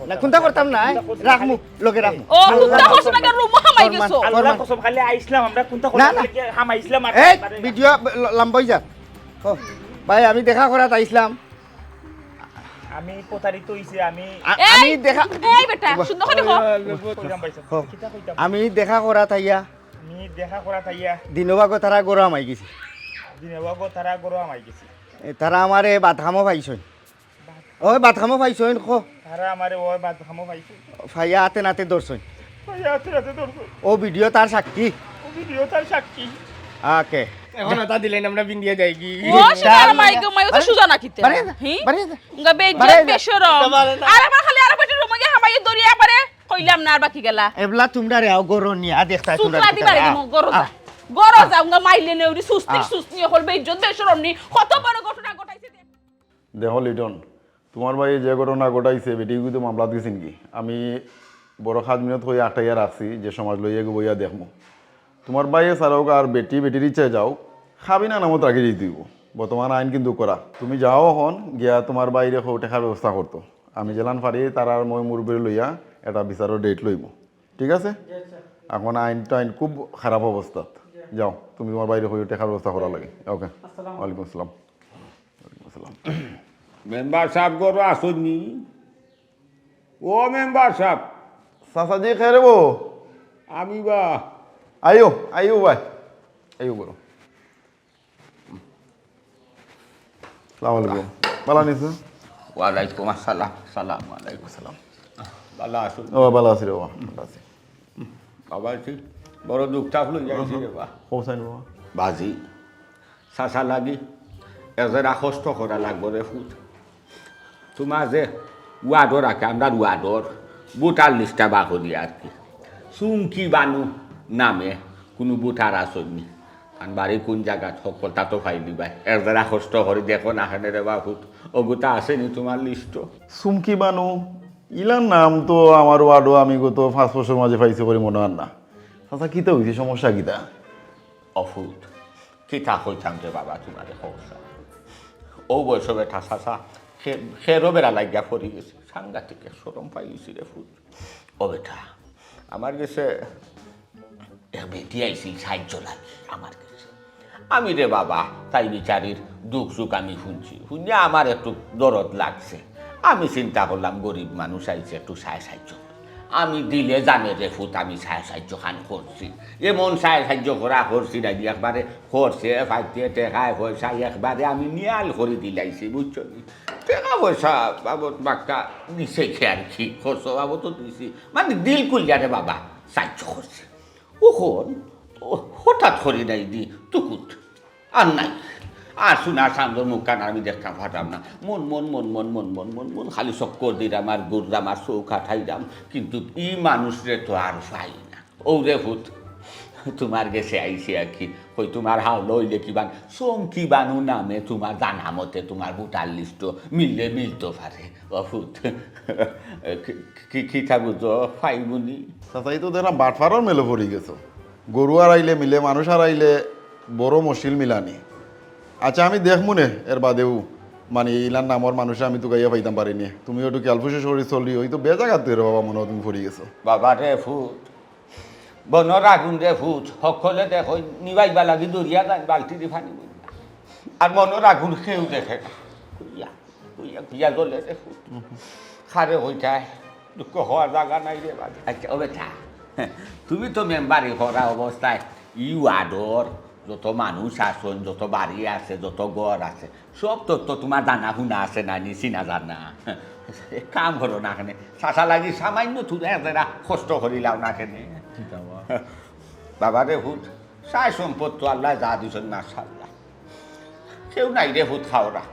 না কোনটা করতাম না রাখমু লগে রাখমু ও হুদা করছ না রুম হামাই গেছো আল্লাহ কসম খালি আইসলাম আমরা কোনটা না, কথা না। হামা ইসলাম আর এই ভিডিও লম্বাই যা ও ভাই আমি দেখা করাত আইছিলাম আমি প্রতারিত হইছি আমি আমি দেখা এই বেটা সুন্দর করে দেখো কইরাম পাইছি হো। কিতা কইতাম আমি দেখা করাত আইয়া আমি দেখা করা তাইয়া দিনবাগ তারা গরম আই গেছি দিনে ওগো তারা গরো আমাই গেছি তারা আমারে বাতখামো পাইছই ওই বাতখামো পাইছই খো তারা আমারে ওই বাদ খামো পাইছি ফাইয়া হাতে নাতে দর্শই রাতে রাতে দরছো ও ভিডিও তার সাক্ষী ও ভিডিও তার সাক্ষী ওকে এখন আতা দিলেন আমরা বিন্দিয়া যাই কি ও সুজার মাই গো মাই তো সুজা না কিতে বারে হি বারে গা বেইজ্জত বারে- বেশরম আর আমার খালি আর বেটি রুম গিয়ে হামাই দরিয়া পারে কইলাম না আর বাকি গেলা এবলা তোমরা রে আও গরো নিয়া দেখতা তোমরা সুতলা দিবারে দিমু গরজা উঙ্গা মাইলে নেউরি সুস্তি হল বেইজ্জত বেশরম নি কত বড় ঘটনা ঘটাইছে দেহ লিটন তোমার ভাই যে ঘটনা ঘটাইছে বেটিগুলো মামলা দিয়েছেন কি আমি বড় 7 মিনিট হয়ে আটাইয়া রাখছি যে সমাজ লইয়া বইয়া দেখবো তোমার ভাইয়ে সারক আর বেটির ইচ্ছায় যাও খাবি না নামত রাখি দিয়ে দিব বর্তমান আইন কিন্তু করা তুমি যাও এখন গিয়া তোমার বাইরে টেকার ব্যবস্থা করতো আমি জেলান পারি তার আর মই মুরব্বী লইয়া একটা বিচারের ডেট লইব ঠিক আছে এখন আইন খুব খারাপ অবস্থাত যাও তুমি তোমার বাইরে হয়ে টেকার ব্যবস্থা করা লাগে ওকে ওয়ালাইকুম আসসালাম মেম্বার সাহেব গরো আসুননি ও মেম্বার সাহেব চাচাজি খেয়ে রেবো আমি বা আইও ভাই আইও বলো সালাম আলাইকুম ভালো নিছো ওয়ালাইকুম আসসালাম সালাম আলাইকুম সালাম ভালো আসুন ও ভালো আছি রে বাবা ভালো আছি বাবা আছি বড় দুঃখটা লই যাইছি রে বা হোসাইন বাবা বাজি চাচা লাগি এজেরা কষ্ট করা লাগবো রে ফুট তোমার যে ওয়ার্ডর আঁকে আমরা ওয়ার্ডর বুটার লিস্টটা বাকো দিয়ে আর কি চুমকি বানু নামে কোনো বুটার আসনি কারণ বাড়ি কোন জায়গা সকলটা তো ফাই দিবাই এজেরা কষ্ট করে দেখো না হেনে রে বাপুত ওগুতা আসেনি তোমার লিস্ট সুমকি বানু ইলার নাম তো আমার ওয়ার্ডও আমি গত 5 বছর মাঝে পাইছি করে মনে হয় না চাচা কিতা হয়েছে সমস্যা কিতা অফুট কিতা হইতাম রে বাবা তোমার সমস্যা ও বয়স বেটা চাচা খেরো বেড়া লাগিয়া পড়ি গেছে সাংঘাতিক সরম পাই গেছি রে ফুট ও বেটা আমার গেছে বেটি আইছিল সাহায্য লাগে আমার কাছে আমি রে বাবা তাই বিচারির দুঃখ সুখ আমি শুনছি আমার একটু দরদ লাগছে আমি চিন্তা করলাম গরিব মানুষ আইছে একটু সাহায্য আমি দিলে জানে রে ফুট আমি সাহায্য খান করছি এমন সাহায্য করা করছি না একবারে করছে ফাইতে টেকায় পয়সা একবারে আমি নিয়াল করে দিলাইছি বুঝছো টাকা পয়সা বাবদ বাক্কা দিছে আর কি খরচ বাবদ দিছি মানে দিল কুলিয়ারে বাবা সাহায্য করছে ওখন হঠাৎ করি নাই দি টুকুট আর নাই আর শোনা সান্দর মুখ কান আমি দেখতাম ফাটাম না মন মন মন মন মন মন মন মন খালি চক্কর দিলাম আর গুড়লাম আর চৌকা ঠাইলাম কিন্তু ই মানুষরে তো আর পাই না ও রে ভূত তোমার গেছে আইসি আর কি ওই তোমার হাও লইলে কিবান চমকি বানু নামে তোমার জানা মতে তোমার বুটার লিস্ট মিললে মিলতে পারে অভূত কি বুঝো ফাইবুনি চাচা এই তো দেখলাম বাটফারও মেলে পড়ে গেছো গরু আড়াইলে মিলে মানুষ আড়াইলে বড় মুশকিল মিলানি আচ্ছা আমি দেখমু নে এর বাদেও মানে ইলার নামর মানুষে আমি তো গাইয়া পাইতাম পারিনি তুমি একটু ক্যালফুসে শরীর চলি ওই তো বেজাগাত রে বাবা মনে হয় তুমি পড়ে গেছো বাবা রে ফুট বনর আগুন রে ফুট সকলে দেখো নিবাইবা লাগি দরিয়া যান বালতি দি ফানি আর মনের আগুন খেয়েও দেখে না কুইয়া কুইয়া কুইয়া জ্বলে রে ফুট খারে হইতায় দুঃখ হওয়ার জায়গা নাই রে বাবা আচ্ছা ও বেটা তুমি তো মেম্বারি করা অবস্থায় আদর যত মানুষ আসুন যত বাড়ি আছে যত গড় আছে সব তথ্য তোমার জানা শুনা আছে না নিছি না জানা কাম করো না কেনে চাচা লাগি সামান্য তুলে এরা কষ্ট করিলাও না কেনে বাবা রে ভূত সাই সম্পদ তো আল্লাহ যা দিছেন না সাল্লাহ কেউ নাই রে ভূত খাওয়া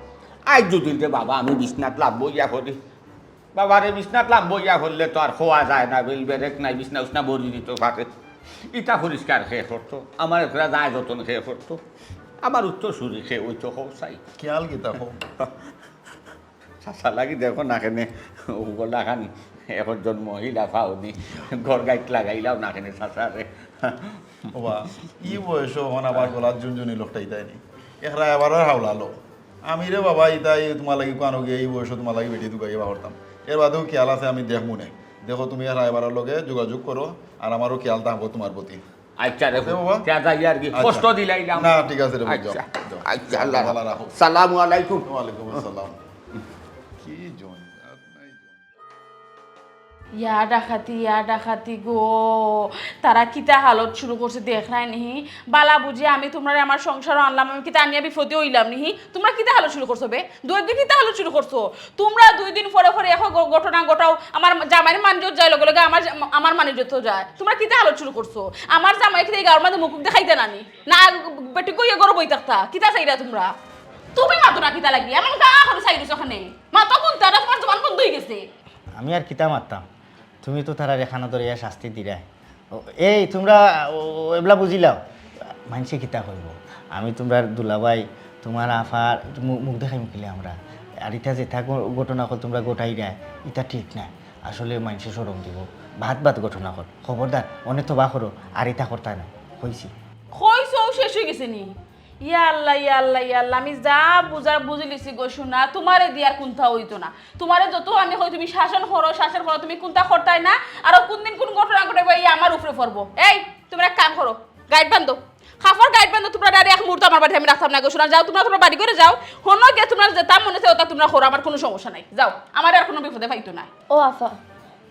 আজ যদি রে বাবা আমি বিছনাত লাভ বইয়া করি বাবারে বিছনাত লাভ বইয়া করলে তো আর খোয়া যায় না বিল বেরেক নাই বিছনা উছনা বড়ি দিত পারে ইটা পরিষ্কার খেয়ে করতো আমার একটা দায় যতন খেয়ে করতো আমার উত্তর সুরি খেয়ে ওই তো চাই খেয়াল কিতা হোক চাচা লাগি দেখো না কেনে ওগুলা খান একজন মহিলা পাওনি ঘর গাইট লাগাইলাও না কেনে চাচা রে বাবা ই বয়স হন আবার গলার জুনজুনি লোকটা ইতাইনি এখরা এবার হাওলালো আমি রে বাবা ইতাই তোমার লাগি কানো গিয়ে এই বয়স তোমার লাগি বেটি দুগাইয়া করতাম এর বাদেও খেয়াল আছে আমি দেখবো না দেখো তুমি আর এবারের লগে যোগাযোগ করো আর আমারও খেয়াল থাকবো তোমার প্রতি আচ্ছা রে বাবা যাই আর কি কষ্ট দিলাইলাম না ঠিক আছে রে আচ্ছা আচ্ছা আল্লাহ আল্লাহ রাখো সালামু আলাইকুম ওয়ালাইকুম আসসালাম কি জন ইয়া ডাকাতি গো তারা কিতা হালত শুরু করছে দেখ নাই নিহি বালা বুঝি আমি তোমরা আমার সংসার আনলাম আমি কিতা আনিয়া বিপদে হইলাম নিহি তোমরা কিতা হালত শুরু করছো বে দুই দিন কিতা হালত শুরু করছো তোমরা 2 দিন পরে পরে এখন ঘটনা ঘটাও আমার জামাইয়ের মানিজত যায় লগে লগে আমার মানিজত যায় তোমরা কিতা হালত শুরু করছো আমার জামাই কি এই গাওয়ার মধ্যে মুখ দেখাইতে নানি না বেটি কইয়া গরো বই থাকতা কিতা চাইরা তোমরা তুমি মাতো না কিতা লাগি এমন গা করে চাইরিছ ওখানে মাতো কোন তারা তোমার জবান বন্ধ হয়ে গেছে আমি আর কিতা মারতাম তুমি তো তারা রেখানো ধরে শাস্তি দিরা এই তোমরা এগুলা বুঝিলাও মানুষে কিতা করব আমি তোমরা দুলাভাই তোমার আফার মুখ দেখাই মুখিলে আমরা আর ইটা যেটা ঘটনা কল তোমরা গোটাই দেয় এটা ঠিক না আসলে মানুষে সরম দিব ভাত ঘটনা কল খবরদার অনেক তো বা করো আর ইটা করতা না হয়েছি কইছো শেষ হয়ে গেছে নি ইয়া আল্লাহ আমি যা বুঝি লিছি গো শোনা তোমারে দিয়ার কোনটা হইতো না তোমারে যত আমি কই তুমি শাসন করো তুমি কোনটা করতাই না আর কোন দিন কোন ঘটনা ঘটাইবা এই আমার উপরে পড়বো এই তোমরা এক কাম করো গাইড বান্ধো খাফার গাইড বান্ধো তোমরা ডাইরেক্ট এক মুহূর্ত আমার বাড়ি আমি রাখতাম না গো শোনা যাও তোমরা বাড়ি করে যাও হনো গে তোমরা যেটা মনে চাও তা তোমরা করো আমার কোনো সমস্যা নাই যাও আমার আর কোনো বিপদে পাইতো না ও আফা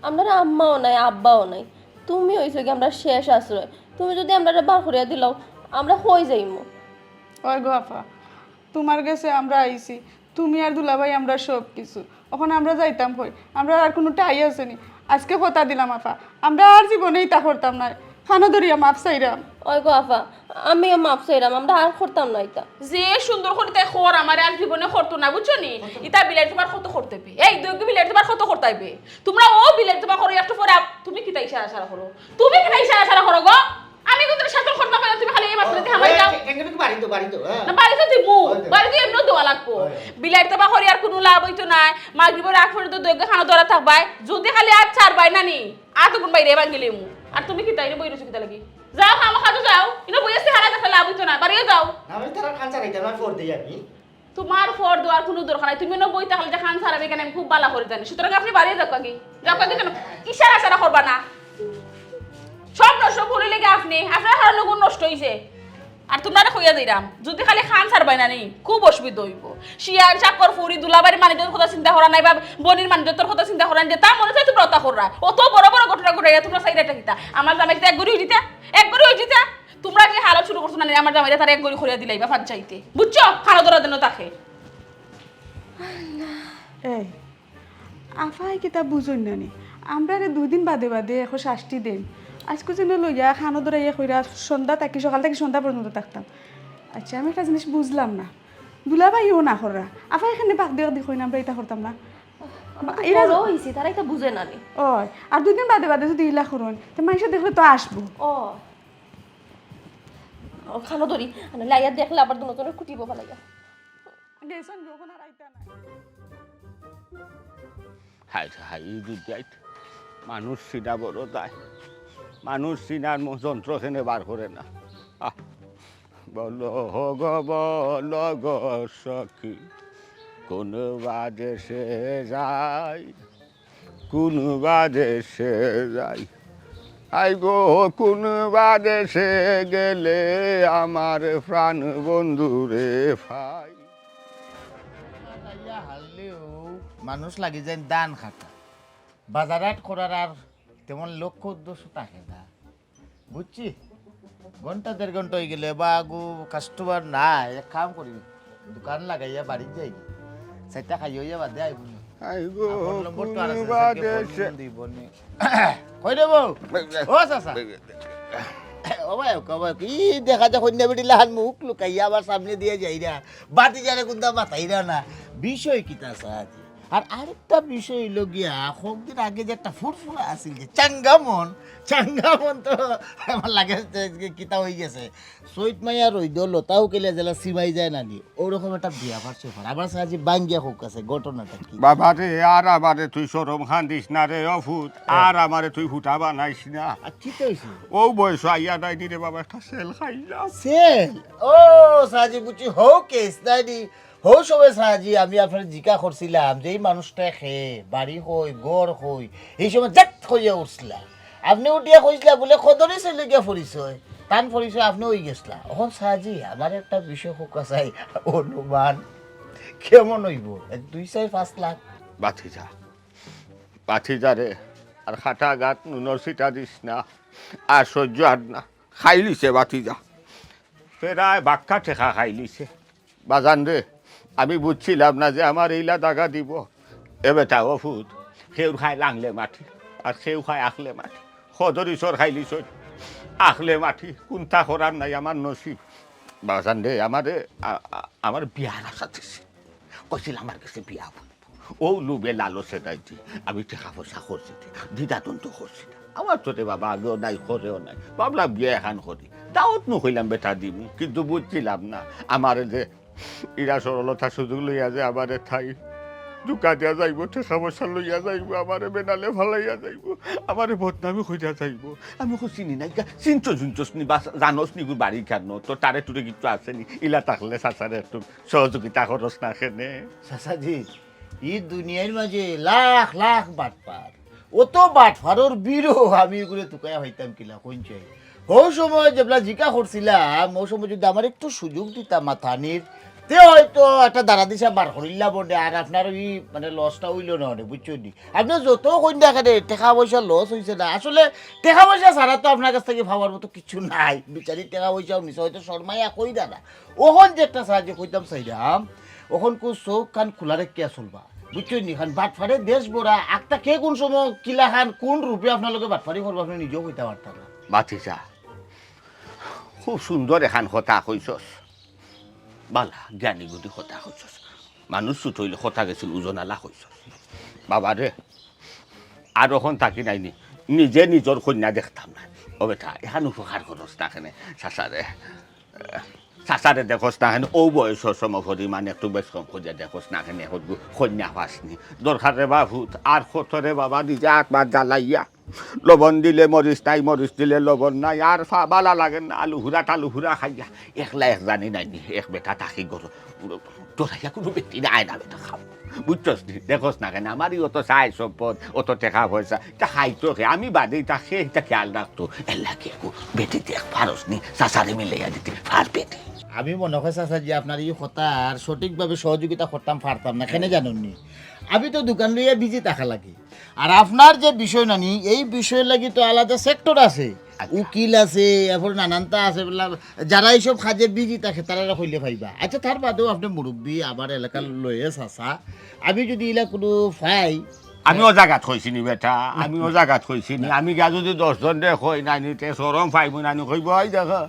আমরা আম্মাও নাই আব্বাও নাই তুমি হইছো কি আমরা শেষ আশ্রয় তুমি যদি আমরা বার করিয়া দিলাও আমরা হই যাইমু ওই গো আপা তোমার কাছে আমরা আইছি তুমি আর দুলাভাই আমরা সব কিছু ওখানে আমরা যাইতাম কই আমরা আর কোনো টাই আসেনি আজকে কথা দিলাম আপা আমরা আর জীবনেই তা করতাম না হানো ধরিয়া মাপ চাইরাম। ওই গো আফা আমিও মাপ চাইলাম, আমরা আর করতাম না এটা। যে সুন্দর করে তাই খর আমার আর জীবনে করতো না বুঝছো নি ইতা বিলাই তোমার কত করতে হবে এই দুই বিলাই তোমার কত করতে হবে তোমরা ও বিলাই তোমার করো একটু পরে তুমি কি তাই ইশারা সারা করো তুমি কি তাই ইশারা সারা করো গো আমি কিন্তু শাসন করতে পারি তুমি খালি এই মাত্রা দিয়ে হামাই যাও না বাড়িতে দিমু বাড়িতে এমনি দেওয়া লাগবো বিলাই তোমার করি আর কোনো লাভ হইতো না মাগরিবের আগ পর্যন্ত দুই খানা ধরা থাকবাই যদি খালি আর ছাড়বাই না নি আর তো কোন বাইরে বাঙ্গিলেমু আর তুমি কি তাই বই রইছো কিতা লাগি যাও খামা খাজো যাও ইনো বইয়েছে হারা দেখা লাভ হইতো না বাড়িও যাও আমি তারা খাঁচা রাইতে আমার ফোর দিই আমি তোমার ফর দেওয়ার কোনো দরকার নাই তুমি না বই তাহলে যে খান সারাবে কেন আমি খুব বালা করে জানি সুতরাং আপনি বাড়িয়ে যাও কাকি যাও কাকি কেন ইশারা সারা করবা না সব নষ্ট করে লেগে আপনি আপনার কারণে গুণ নষ্ট হইছে আর তোমরা কইয়া দিলাম যদি খালি খান সারবাই না নি খুব অসুবিধা হইব শিয়ার চাকর ফুরি দুলাবাড়ি মানুষের কথা চিন্তা করা নাই বা বনির মানুষের কথা চিন্তা করা যে তা মনে চাই তোমরা অতা কররা অত বড় বড় ঘটনা ঘটাইয়া তোমরা সাইডটা কিতা আমার জামাইতে এক গড়ি হইতা এক গড়ি হইতা তোমরা যে হালত শুরু করছো না আমার জামাইটা তার এক গড়ি খরিয়া দিলাই বা চাইতে বুঝছো খানা ধরার জন্য তাকে এই আফাই কিতা বুঝুন না নি আমরা 2 দিন বাদে বাদে এখন শাস্তি দেন আজকে যেন লইয়া খানো ধরাইয়া কইরা সন্ধ্যা থাকি সকাল থেকে সন্ধ্যা পর্যন্ত থাকতাম আচ্ছা আমি একটা জিনিস বুঝলাম না দুলাভাইও না কররা আফা এখানে বাক দিয়ে দেখই না আমরা এটা করতাম না এরা হইছে তারা এটা বুঝে না নি ওই আর 2 দিন বাদে বাদে যদি ইলা করুন তো মানুষ দেখলে তো আসবো ও ও খানো ধরি লাইয়া দেখলে আবার নতুন কুটিব ভালাইয়া গেছন যখন আর আইতা না হাই হাই দুধ মানুষ চিনা বড় যায় মানুষ চিনার যন্ত্রখানে বার করে না বল বল গো সখী কোন বাদেশে যাই কোন বাদেশে যাই আই গো কোন বাদেশে গেলে আমার প্রাণ বন্ধুরে ভাই হারলেও মানুষ লাগি যায় দান খাটা বাজারাট করার আর তেমন লক্ষ্য উদ্দেশ্য থাকে না বুঝছি ঘন্টা 1.5 ঘন্টা হয়ে গেলে বা গো কাস্টমার নাই এক কাম করি দোকান লাগাইয়া বাড়ি যাই সেটা খাইয়া হইয়া বাদে আইব আই গো কোন বাদেশে দিব নি কই দেব ও চাচা ও ভাই কবা কি দেখা যা কন্যা বেটি লাহান মুখ লুকাইয়া আবার সামনে দিয়ে যাইরা বাতি জানে কোনটা মাথাইরা না বিষয় কিতা সাজ আর আরেকটা বিষয় হইল গিয়া কয়েকদিন আগে যে একটা ফুরফুরা আসিল যে চাঙ্গামন তো আমার লাগে কিতা হয়ে গেছে সৈত মাইয়া রইদ লতাও কেলে জেলা সিমাই যায় নানি ওরকম একটা বিয়া পারছে আবার সাজি বাঙ্গিয়া হোক আছে ঘটনাটা কি বাবা রে আর আমারে তুই সরম খান্দিস না রে অফুত আর আমারে তুই ফুটা বানাইস না কি কইছিস ও বয়স আইয়া নাই রে বাবা একটা সেল খাইলা সেল ও সাজি বুঝি হো কেস নাইনি হো সবে সাজি আমি আপনার জিকা করছিলাম যে এই মানুষটা খেয়ে বাড়ি হই গড় হই এই সময় জাত হইয়া উঠছিলাম আপনি উঠিয়া কইছিলা বলে খদরে চলে গিয়া পরিচয় টান পরিচয় আপনি ওই গেছিলা এখন সাজি আমার একটা বিষয় হোকা চাই অনুমান কেমন হইব 2-5 লাখ বাথিজা রে আর খাটা গাত নুনর সিটা দিস না আর সহ্য আর না খাই লিছে বাথিজা প্রায় বাক্কা ঠেকা খাই লিছে বাজান রে আমি বুঝছিলাম না যে আমার এইলা দাগা দিব এ বেটা অফুত সেউ খাই লাংলে মাটি আর সেউ খাই আখলে মাটি সদরিচর খাইলিছ আখলে মাটি কোনটা করার নাই আমার নসিব বাজান রে আমার বিয়ার আশা দিছে কইছিল আমার কাছে বিয়া বলবো ও লুবে লালসে দাইছি আমি টাকা পয়সা করছি দিদাতন তো করছি না আমার তো রে বাবা আগেও নাই করেও নাই ভাবলাম বিয়ে এখন করি দাওয়াত নকইলাম বেটা দিমু কিন্তু বুঝছিলাম না আমার যে ইরা সরলতা সুযোগ লইয়া যে আমার ঠাই দুকা দিয়া যাইব টাকা পয়সা লইয়া যাইব আমার বেনালে ভালাইয়া যাইব আমার বদনামি হইয়া যাইব আমি চিনি নাই চিনছ জুনছস নি বা জানোস নি বাড়ি কেন তো তারে টুরে কিছু আসেনি ইলা থাকলে চাচারে একটু সহযোগিতা খরচ না খেনে চাচাজি ই দুনিয়ার মাঝে লাখ লাখ বাটপার অত বাটপারর বীরও আমি এগুলো তুকায়া হইতাম কিলা কইছে ও সময় যেবলা জিকা করছিলাম ও সময় যদি আমার একটু সুযোগ দিতাম মাথানির তে হয়তো একটা দাঁড়া দিশা বার করিলা বটে আর আপনার ওই মানে লসটা হইল না অনেক বুঝছো নি আপনি যত কন্যা খানে টাকা পয়সা লস হয়েছে না আসলে টাকা পয়সা ছাড়া তো আপনার কাছ থেকে ভাবার মতো কিছু নাই বিচারি টাকা পয়সাও নিছে হয়তো শর্মাইয়া কই দাদা ওখন যে একটা সাহায্য কইতাম চাইলাম ওখন কো চোখ কান খোলা রেখে চলবা বুঝছো নি খান বাটফারে দেশ বড়া একটা কে কোন সময় কিলা খান কোন রূপে আপনার লোকে বাটফারি করবো আপনি নিজেও কইতে পারতাম না বাতিজা খুব সুন্দর এখান কথা কইছস বালা জ্ঞানী গুটি কথা কইছস মানুষ ছুট হইলে কথা গেছিল ওজনালা কইছস বাবা রে আর ওখান থাকি নাইনি নিজে নিজের কন্যা দেখতাম না ও বেটা এখান উপকার করস না এখানে চাচারে দেখোস না এখানে ও বয়সের সময় মানে একটু বেশ কম খুঁজে দেখোস না এখানে এখন কন্যা পাসনি দরকার রে বা ভূত আর কতরে বাবা নিজে আত্মার জ্বালাইয়া লবণ দিলে মরিচ নাই মরিচ দিলে লবণ নাই আর বালা লাগে না আলু হুরা খাইয়া একলা এক জানি নাইনি এক বেটা থাকি গরু তোরাইয়া কোনো ব্যক্তি নাই না বেটা খাও বুঝছস নি দেখোস না কেন আমারই অত চাই সম্পদ অত টাকা পয়সা তা খাইতো আমি বাদে তা এটা খেয়াল রাখতো এল্লা কে বেটি দেখ পারস নি চাচারে মিলাইয়া দিতে পার বেটি আমি মনে হয় চাচা যে আপনার এই কথার সঠিকভাবে সহযোগিতা করতাম পারতাম না কেন জানুন নি আমি তো দোকান লইয়া বিজি থাকা লাগে আর আপনার যে বিষয় নানি এই বিষয় লাগি তো আলাদা সেক্টর আছে উকিল আছে এরপর নানানটা আছে বলা যারা এইসব কাজে বিজি থাকে তারা কইলে পাইবা আচ্ছা তার বাদেও আপনি মুরব্বী আমার এলাকার লয়ে চাচা আমি যদি এলা কোনো পাই আমিও জাগাত কইছি নি বেটা আমিও জাগাত কইছি নি আমি গা যদি 10 জন দে কই নানি তে সরম পাইব নানি কইব ওই দেখো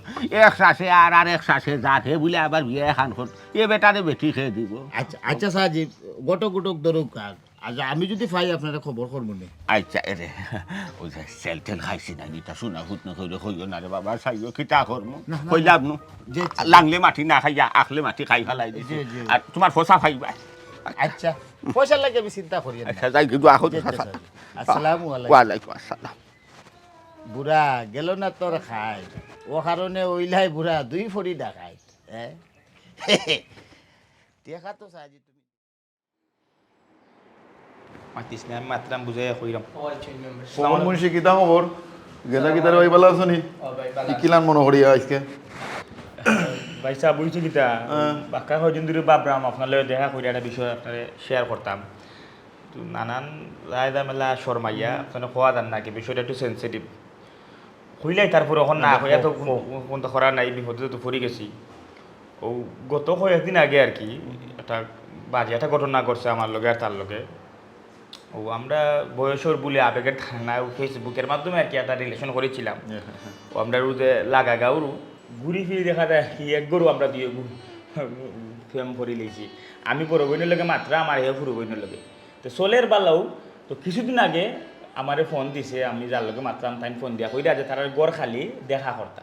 এক শাসে আর এক শাসে যাতে বলে আবার বিয়ে খান কর এ বেটারে বেটি খেয়ে দিব আচ্ছা আচ্ছা সাজি গটক দরুক আচ্ছা আমি যদি পাই আপনারা খবর করবো নি আচ্ছা এরে ওই যে সেল টেল খাইছি না নিতা শোনা হুত না কইলে কইও না রে বাবা সাইও কিতা করমু কইলাম নু লাংলে মাটি না খাইয়া আখলে মাটি খাই ফেলাই দিছি আর তোমার ফসা খাইবা আচ্ছা পয়সা লাগে আমি চিন্তা করি না আচ্ছা যাই কিন্তু আখো আসসালামু আলাইকুম ওয়ালাইকুম আসসালাম বুড়া গেল না তোর খাই ও কারণে ওইলাই বুড়া 2 ফড়ি ডাকাই হ্যাঁ দেখা তো সাজি তুমি মাতিস না মাত্রাম বুঝাই কইরাম পবন মুন্সি কিতা খবর গেদা কিতারে ওই বেলা আছো নি ইকিলান মনে করি আজকে ভাই সাহেব বুঝছি কিতা বাক্কা কয়দিন ধরে বাবরাম আপনার লগে দেখা কইরা একটা বিষয় আপনারে শেয়ার করতাম তো নানান রায়দা মেলা শর্মাইয়া আপনার খোয়া দেন নাকি বিষয়টা একটু সেন্সিটিভ হইলাই তারপর এখন না হইয়া তো কোনটা করা নাই বিপদে তো পড়ে গেছি ও গত কয়েকদিন আগে আর কি একটা বাজে একটা ঘটনা করছে আমার লগে আর তার লগে ও আমরা বয়সর বলে আবেগের থানা ফেসবুকের মাধ্যমে আর কি একটা রিলেশন করেছিলাম ও আমরা রুদে লাগা গাউরু ঘুরি ফিরি দেখা যায় কি এক গরু আমরা দিয়ে ফেম ভরি লিয়েছি আমি বড় বইনের লগে মাত্রা আমার হে পুরো বইনের লগে তো সোলের বালাও তো কিছুদিন আগে আমারে ফোন দিছে আমি যার লগে মাত্রাম তাই ফোন দিয়া কইরা যে তার গড় খালি দেখা করতা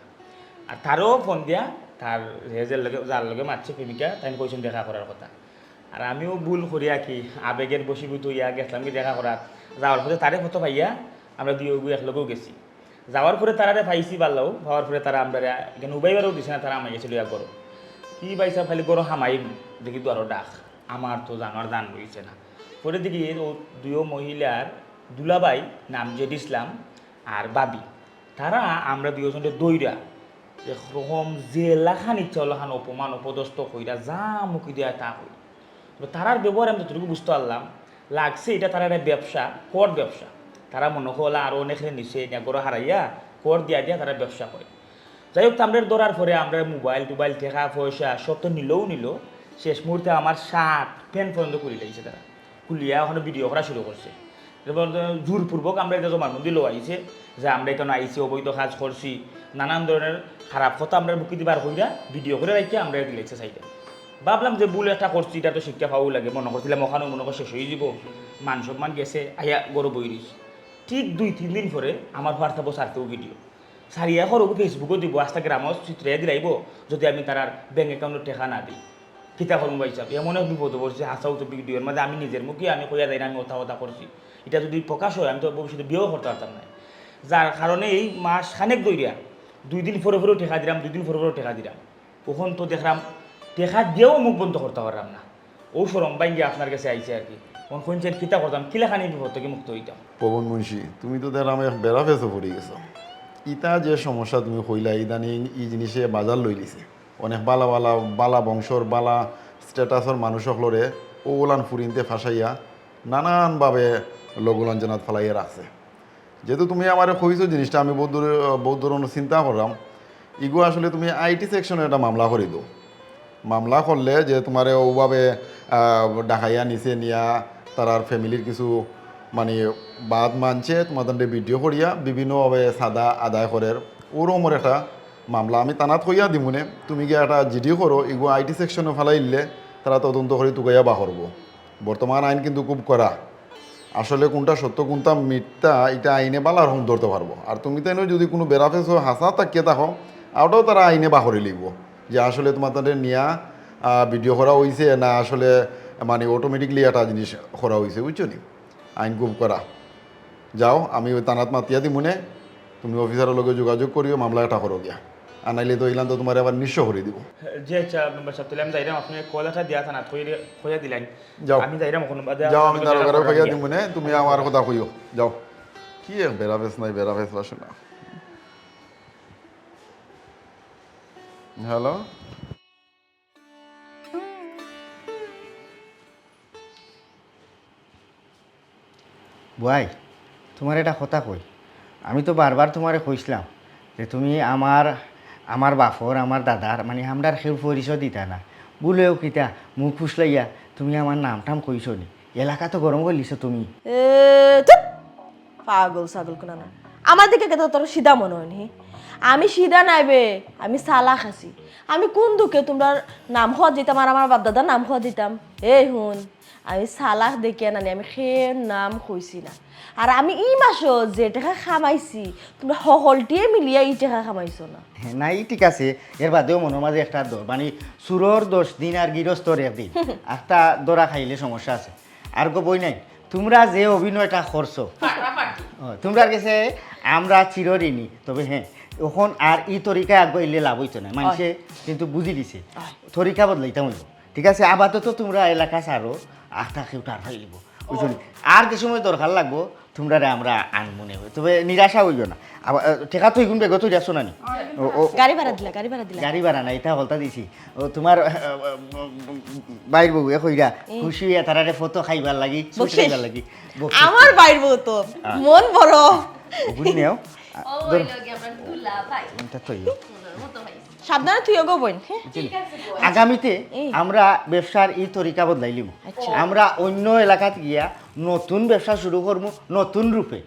আর তারও ফোন দিয়া তার হেজের লগে যার লগে মারছে প্রেমিকা তাই কইছেন দেখা করার কথা আর আমিও ভুল করিয়া কি আবেগের বসীভূত ইয়া গেছিলাম কি দেখা করার যাওয়ার পরে তারে ফটো পাইয়া আমরা দুই একলগেও গেছি যাওয়ার পরে তারা পাইছি পারলেও পাওয়ার পরে তারা আমরা এখানে উবাইবারও দিছে না তারা আমায় গেছিল ইয়া করো কি পাইছা খালি গরো হামাই দেখি তো আরও ডাক আমার তো জানার দান রয়েছে না পরে দেখি ও দুই মহিলার দুলাবাই নাম জেড ইসলাম আর বাবি তারা আমরা দুজনকে দইরা এরকম জেলাখান ইচ্ছা হলাখান অপমান অপদস্থ কইরা যা মুখি দেওয়া তা কই তারার ব্যবহার আমি যতটুকু বুঝতে পারলাম লাগছে এটা তারা একটা ব্যবসা কর ব্যবসা তারা মনে হলো আরও অনেকে নিচে গরো হারাইয়া কর দিয়া দিয়া তারা ব্যবসা করে যাই হোক আমরা ধরার পরে আমরা মোবাইল টোবাইল টাকা পয়সা সব তো নিল শেষ মুহূর্তে আমার শার্ট প্যান্ট পর্যন্ত খুলে লাগিয়েছে তারা খুলিয়া ওখানে ভিডিও করা শুরু করছে এবার জোরপূর্বক আমরা এটা জমার মধ্যে লো আইছে যে আমরা এখানে আইসি অবৈধ কাজ করছি নানান ধরনের খারাপ কথা আমরা বুকি দিবার হইরা ভিডিও করে রাখি আমরা দিলেছে সাইডে ভাবলাম যে ভুল একটা করছি এটা তো শিক্ষা পাওয়া লাগে মনে করছিলাম ওখানেও মনে করে শেষ হয়ে যাব মান সম্মান গেছে আইয়া গরু বইরিস ঠিক 2-3 দিন পরে আমার হোয়াটসঅ্যাপও সারতেও ভিডিও সারিয়া করবো ফেসবুকও দিব ইনস্টাগ্রামও চিত্রাইয়া দিলাইব যদি আমি তার ব্যাঙ্ক অ্যাকাউন্টের টাকা না দিই কিতা করবো হিসাব এমন এক বিপদ পড়ছে হাসাও তো ভিডিওর মধ্যে আমি নিজের মুখে আমি কইয়া যাই না আমি ওথা করছি এটা যদি প্রকাশ হয় আমি তো ভবিষ্যতে বিয়েও করতে পারতাম না যার কারণে এই মাস খানেক দইরা 2 দিন পরে পরেও টেকা দিলাম 2 দিন পরে পরেও টেকা দিলাম তখন তো দেখলাম টেকা দিয়েও মুখ বন্ধ করতে পারলাম না ও সরম বাইঙ্গে আপনার কাছে আইছে আর কি কোন কোন কিতা করতাম কিলাখানি বিপদ থেকে মুক্ত হইতাম পবন মুন্সি তুমি তো দেখলাম বেড়া ফেসে পড়ে গেছো ইটা যে সমস্যা তুমি কইলা ইদানিং এই জিনিসে বাজার লই লিছে অনেক বালা বংশর বালা স্ট্যাটাসর মানুষ সকলরে ওলান ফুরিনতে ফাঁসাইয়া নানানভাবে লঘুলান জানাত ফেলাইয়া রাখছে যেহেতু তুমি আমার কইছো জিনিসটা আমি বহুত ধরনের চিন্তা করলাম ইগো আসলে তুমি আইটি সেকশনে একটা মামলা করে দাও মামলা করলে যে তোমার ওভাবে ডাকাইয়া নিচে নিয়া তার ফ্যামিলির কিছু মানে বাদ মানছে তোমাদের ভিডিও করিয়া বিভিন্নভাবে সাদা আদায় করে ওরমর একটা মামলা আমি তানাত হইয়া দিমুনে তুমি গিয়ে একটা জিডি করো এগুলো আইটি সেকশনে ফেলাইলে তারা তদন্ত করে তুকাইয়া বাহরব বর্তমান আইন কিন্তু খুব করা আসলে কোনটা সত্য কোনটা মিথ্যা এটা আইনে বালার হম ধরতে পারবো আর তুমি তাই যদি কোনো বেড়াফেস হাসা তাকিয়ে থাকো ওটাও তারা আইনে বাহরে লিখব যে আসলে তোমাদের নিয়া ভিডিও করা হয়েছে না আসলে মানে অটোমেটিকলি একটা জিনিস করা হয়েছে বুঝছো নি আইন খুব করা যাও আমি ওই তানাত মাতিয়া দি মনে তুমি অফিসারের লগে যোগাযোগ করিও মামলা এটা করো গিয়া আর নাইলে তো ইলান তো তোমার আবার নিঃস্ব করে দিব জি আচ্ছা মেম্বার সাহেব তাহলে আমি যাইরাম আপনি কলাটা দিয়া থানা কইয়া দিলেন যাও আমি যাইরাম এখন বাদে যাও আমি তার ঘরে কইয়া দিব মনে তুমি আমার কথা কইও যাও কি বেড়াফেস নাই বেড়াফেস বাসে না হ্যালো বুয়াই তোমার এটা কথা কই আমি তো বারবার তোমারে কইছিলাম যে তুমি আমার বাপর আমার দাদার মানে আমরার কেউ পরিচয় দিতা না বলেও কিতা মুখ ফুসলাইয়া তুমি আমার নাম টাম কইছো নি এলাকা তো গরম করলিছ তুমি পাগল ছাগল কোনা না আমার দিকে কেন তোর সিধা মনে হয়নি আমি সিধা নাইবে আমি সালাক আছি আমি কোন দুঃখে তোমরা নাম হওয়া দিতাম আর আমার বাপ দাদার নাম হওয়া দিতাম এই হুন আমি সালাক দেখিয়া নানি আমি সে নাম কইছি না আর আমি ই মাসো যে টাকা খামাইছি তোমরা সকলটিয়ে মিলিয়া ই টাকা খামাইছো না নাই ঠিক আছে এর বাদেও মনের মাঝে একটা মানে চুরোর 10 দিন আর গৃহস্থর 1 দিন একটা দরা খাইলে সমস্যা আছে আর গো বই নাই তোমরা যে অভিনয়টা করছো তোমরা কাছে আমরা চিরঋণী তবে হ্যাঁ এখন আর ই তরিকা আগাইলে লাভ হইতো না মানুষে কিন্তু বুঝি দিছে তরিকা বদলাইতে হইব ঠিক আছে আপাতত তোমরা এলাকা ছাড়ো আখটা কেউ টার ফাইলিব বুঝলি আর যে সময় দরকার লাগবো তোমরা আমরা আনমনে হই তবে নিরাশা হইও না আবার টেকা তো এগুন বেগত যাচ্ছ না নি গাড়ি ভাড়া দিলা গাড়ি ভাড়া না এটা হলতা দিছি ও তোমার বাইর বউ কইরা খুশি হইয়া তারারে ফটো খাইবার লাগি খাইবার লাগি আমার বাইর বউ তো মন বড় বুঝি নেও সাবধানে তুইও গো বোন আগামীতে আমরা ব্যবসার এই তরিকা বদলাইলিম আমরা অন্য এলাকাত গিয়া নতুন ব্যবসা শুরু করবো নতুন রূপে